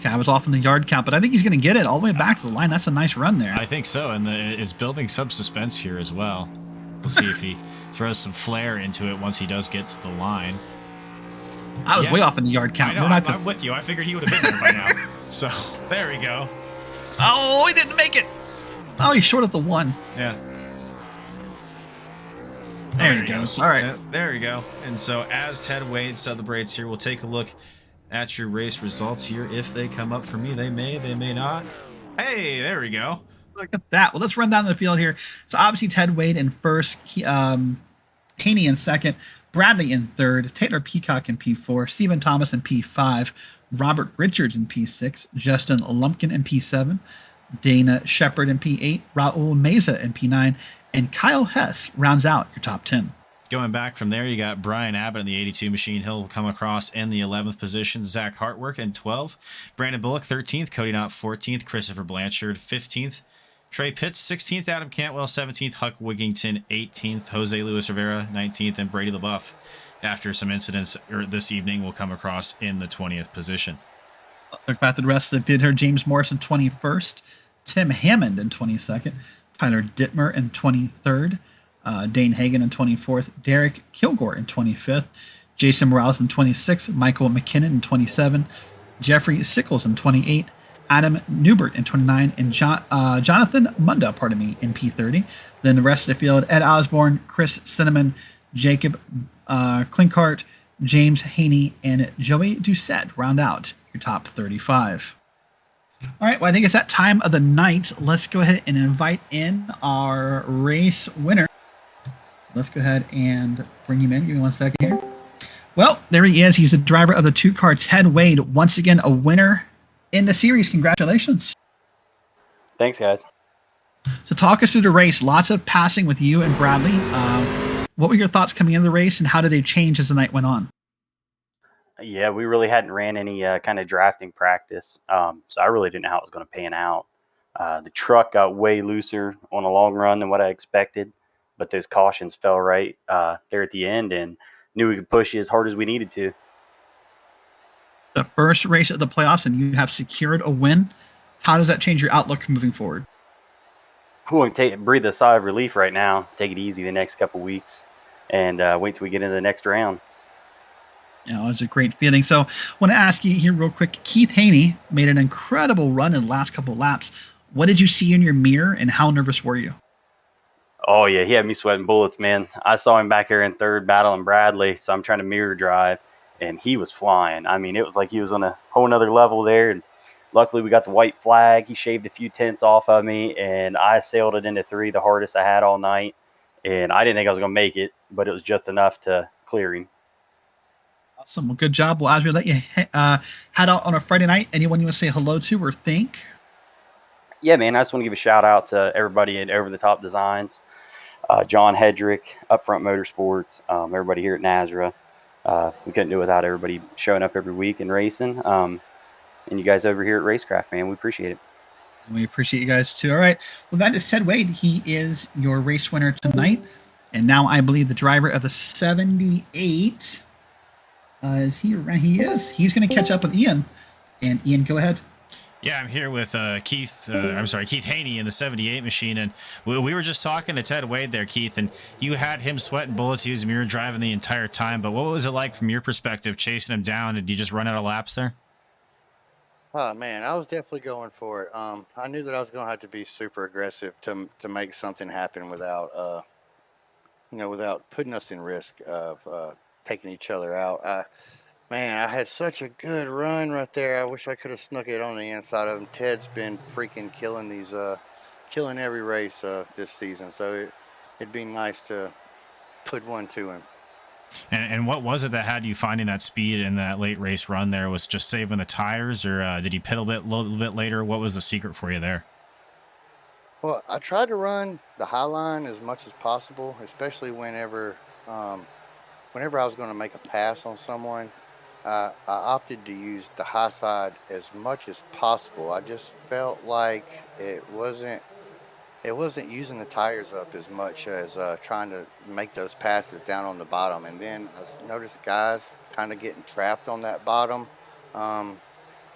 Cab was off in the yard count, but I think he's going to get it all the way back to the line. That's a nice run there. I think so, and it's building some suspense here as well. We'll see if he throws some flair into it once he does get to the line. I was way off in the yard count. I know, I'm with you. I figured he would have been there by now. So, there we go. Oh, he didn't make it. Oh, he's short at the 1. Yeah. There he goes. All right. There we go. And so as Ted Wade celebrates here, we'll take a look at your race results here. If they come up for me, they may not. Hey, there we go. Look at that. Well, let's run down the field here. So obviously Ted Wade in first, Haney in second, Bradley in third, Taylor Peacock in P4, Stephen Thomas in P5, Robert Richards in P6, Justin Lumpkin in P7, Dana Shepard in P8, Raul Meza in P9, and Kyle Hess rounds out your top 10. Going back from there, you got Brian Abbott in the 82 machine. He'll come across in the 11th position. Zach Hartwork in 12th. Brandon Bullock 13th. Cody Knott 14th. Christopher Blanchard 15th. Trey Pitts 16th. Adam Cantwell 17th. Huck Wigington 18th. Jose Luis Rivera 19th. And Brady LaBeouf, after some incidents this evening, will come across in the 20th position. Look back at the rest of the field here. James Morrison 21st. Tim Hammond in 22nd. Tyler Dittmer in 23rd. Dane Hagan in 24th, Derek Kilgore in 25th, Jason Morales in 26th, Michael McKinnon in 27th, Jeffrey Sickles in 28th, Adam Newbert in 29th, and Jonathan Munda, in P30. Then the rest of the field, Ed Osborne, Chris Cinnamon, Jacob Klinkart, James Haney, and Joey Doucette round out your top 35. All right, well, I think it's that time of the night. Let's go ahead and invite in our race winner. Let's go ahead and bring him in. Give me 1 second here. Well, there he is. He's the driver of the 2-car, Ted Wade. Once again, a winner in the series. Congratulations. Thanks, guys. So talk us through the race. Lots of passing with you and Bradley. What were your thoughts coming into the race, and how did they change as the night went on? Yeah, we really hadn't ran any kind of drafting practice, so I really didn't know how it was going to pan out. The truck got way looser on a long run than what I expected, but those cautions fell right there at the end, and knew we could push as hard as we needed to. The first race of the playoffs, and you have secured a win. How does that change your outlook moving forward? We'll breathe a sigh of relief right now, take it easy the next couple weeks, and wait till we get into the next round. You know, it's a great feeling. So I want to ask you here real quick. Keith Haney made an incredible run in the last couple of laps. What did you see in your mirror, and how nervous were you? Oh, yeah, he had me sweating bullets, man. I saw him back here in third battling Bradley, so I'm trying to mirror drive, and he was flying. I mean, it was like he was on a whole nother level there, and luckily we got the white flag. He shaved a few tenths off of me, and I sailed it into 3, the hardest I had all night, and I didn't think I was going to make it, but it was just enough to clear him. Awesome. Well, good job. Well, as we let you head out on a Friday night, anyone you want to say hello to or thank? Yeah, man, I just want to give a shout out to everybody at Over the Top Designs, John Hedrick, Upfront Motorsports, everybody here at NASRA. We couldn't do it without everybody showing up every week and racing. And you guys over here at Racecraft, man, we appreciate it. We appreciate you guys too. All right. Well, that is Ted Wade. He is your race winner tonight. And now I believe the driver of the 78 is he? He is. He's going to catch up with Ian. And Ian, go ahead. Yeah, I'm here with Keith. Keith Haney in the 78 machine, and we were just talking to Ted Wade there, Keith, and you had him sweating bullets. He was mirror driving the entire time. But what was it like from your perspective, chasing him down? Did you just run out of laps there? Oh man, I was definitely going for it. I knew that I was going to have to be super aggressive to make something happen without, without putting us in risk of taking each other out. Man, I had such a good run right there. I wish I could have snuck it on the inside of him. Ted's been freaking killing every race this season. So it'd be nice to put one to him. And what was it that had you finding that speed in that late race run there? Was just saving the tires, or did he pit a little bit later? What was the secret for you there? Well, I tried to run the high line as much as possible, especially whenever I was going to make a pass on someone. I opted to use the high side as much as possible. I just felt like it wasn't using the tires up as much as trying to make those passes down on the bottom. And then I noticed guys kind of getting trapped on that bottom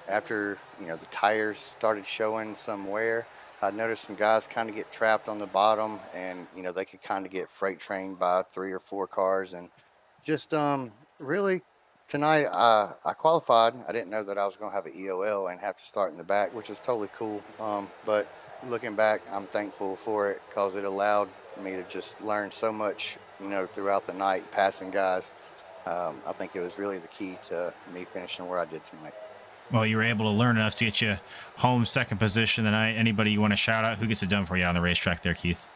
after the tires started showing some wear. I noticed some guys kind of get trapped on the bottom, and they could kind of get freight trained by 3 or 4 cars. And just really tonight I qualified. I didn't know that I was going to have an EOL and have to start in the back, which is totally cool. But looking back, I'm thankful for it because it allowed me to just learn so much, throughout the night, passing guys. I think it was really the key to me finishing where I did tonight. Well, you were able to learn enough to get you home second position tonight. Anybody you want to shout out? Who gets it done for you on the racetrack there, Keith?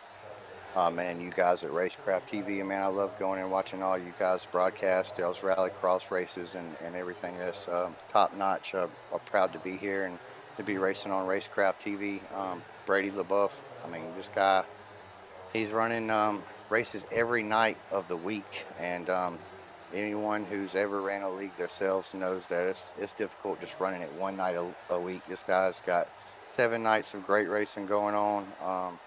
Oh, man, you guys at Racecraft TV, man, I love going and watching all you guys broadcast those rallycross races and everything. That's top notch. I'm proud to be here and to be racing on Racecraft TV. Brady LaBeouf, I mean, this guy, he's running races every night of the week. And anyone who's ever ran a league themselves knows that it's difficult just running it one night a week. This guy's got 7 nights of great racing going on.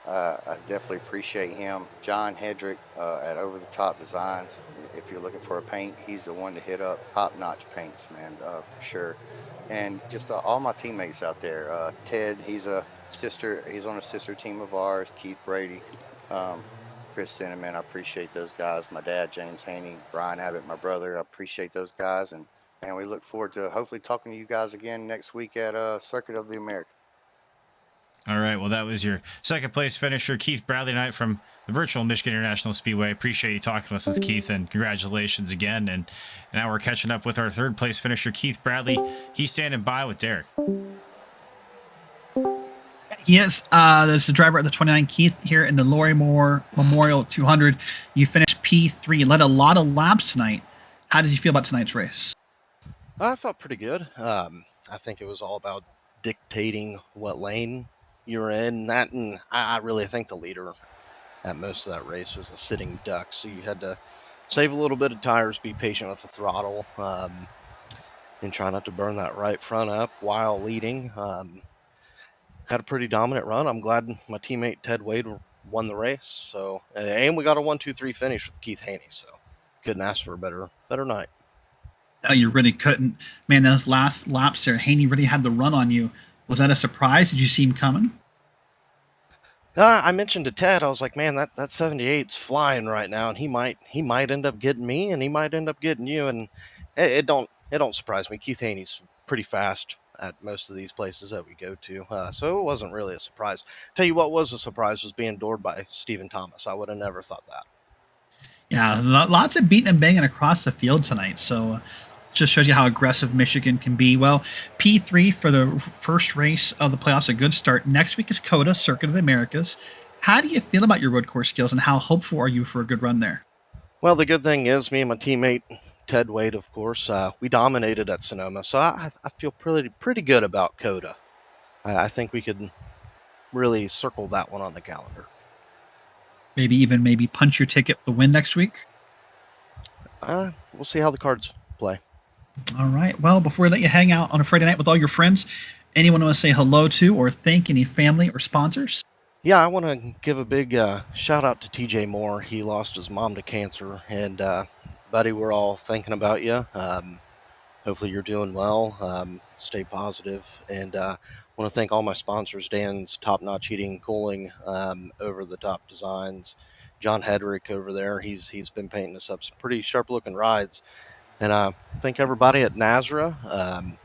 I definitely appreciate him. John Hedrick at Over the Top Designs. If you're looking for a paint, he's the one to hit up. Top-notch paints, man, for sure. And just all my teammates out there. Ted, he's on a sister team of ours. Keith Brady, Chris Cinnamon. I appreciate those guys. My dad, James Haney, Brian Abbott, my brother. I appreciate those guys. And we look forward to hopefully talking to you guys again next week at Circuit of the Americas. All right. Well, that was your second place finisher, Keith Bradley Knight from the virtual Michigan International Speedway. Appreciate you talking to us, Keith, and congratulations again. And now we're catching up with our third place finisher, Keith Bradley. He's standing by with Derek. Yes, that's the driver of the 29, Keith, here in the Lori Moore Memorial 200. You finished P3, led a lot of laps tonight. How did you feel about tonight's race? I felt pretty good. I think it was all about dictating what lane you're in. And I really think the leader at most of that race was a sitting duck. So you had to save a little bit of tires, be patient with the throttle, and try not to burn that right front up while leading. Had a pretty dominant run. I'm glad my teammate Ted Wade won the race. So, and we got a 1-2-3 finish with Keith Haney. So couldn't ask for a better night. No, you really couldn't. Man, those last laps there, Haney really had the run on you. Was that a surprise? Did you see him coming? I mentioned to Ted, I was like, man, that 78's flying right now, and he might end up getting me, and he might end up getting you, and it don't surprise me. Keith Haney's pretty fast at most of these places that we go to, so it wasn't really a surprise. Tell you what was a surprise was being doored by Stephen Thomas. I would have never thought that. Yeah, lots of beating and banging across the field tonight, so just shows you how aggressive Michigan can be. Well, P3 for the first race of the playoffs, a good start. Next week is COTA, Circuit of the Americas. How do you feel about your road course skills, and how hopeful are you for a good run there? Well, the good thing is me and my teammate Ted Wade, of course, we dominated at Sonoma, so I feel pretty good about COTA. I think we could really circle that one on the calendar. Maybe punch your ticket for the win next week? We'll see how the cards play. All right. Well, before we let you hang out on a Friday night with all your friends, anyone want to say hello to or thank any family or sponsors? Yeah, I want to give a big shout out to TJ Moore. He lost his mom to cancer, and buddy, we're all thinking about you. Hopefully, you're doing well. Stay positive, and want to thank all my sponsors: Dan's Top Notch Heating and Cooling, Over the Top Designs, John Hedrick over there. He's been painting us up some pretty sharp looking rides, and thank everybody at NASRA.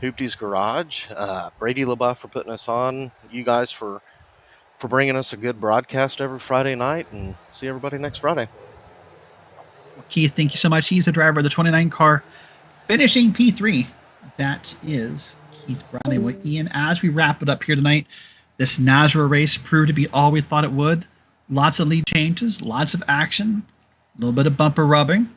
Hoopty's Garage, Brady LaBeouf for putting us on, you guys for bringing us a good broadcast every Friday night, and see everybody next Friday. Keith, thank you so much. He's the driver of the 29 car, finishing P3. That is Keith Bradley. Well, Ian, as we wrap it up here tonight, this NASRA race proved to be all we thought it would. Lots of lead changes, lots of action, a little bit of bumper rubbing.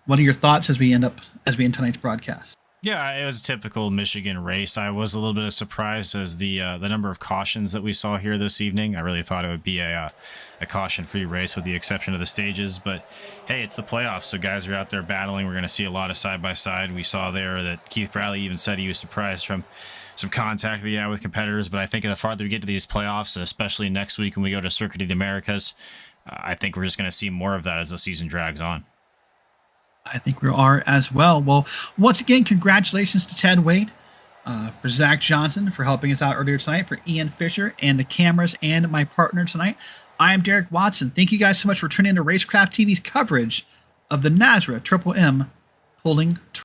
What are your thoughts as we end tonight's broadcast? Yeah, it was a typical Michigan race. I was a little bit surprised as the number of cautions that we saw here this evening. I really thought it would be a caution-free race with the exception of the stages. But, hey, it's the playoffs, so guys are out there battling. We're going to see a lot of side-by-side. We saw there that Keith Bradley even said he was surprised from some contact that he had with competitors. But I think the farther we get to these playoffs, especially next week when we go to Circuit of the Americas, I think we're just going to see more of that as the season drags on. I think we are as well. Well, once again, congratulations to Ted Wade, for Zach Johnson for helping us out earlier tonight, for Ian Fisher and the cameras and my partner tonight. I am Derek Watson. Thank you guys so much for tuning in to Racecraft TV's coverage of the NASRA Triple M Pulling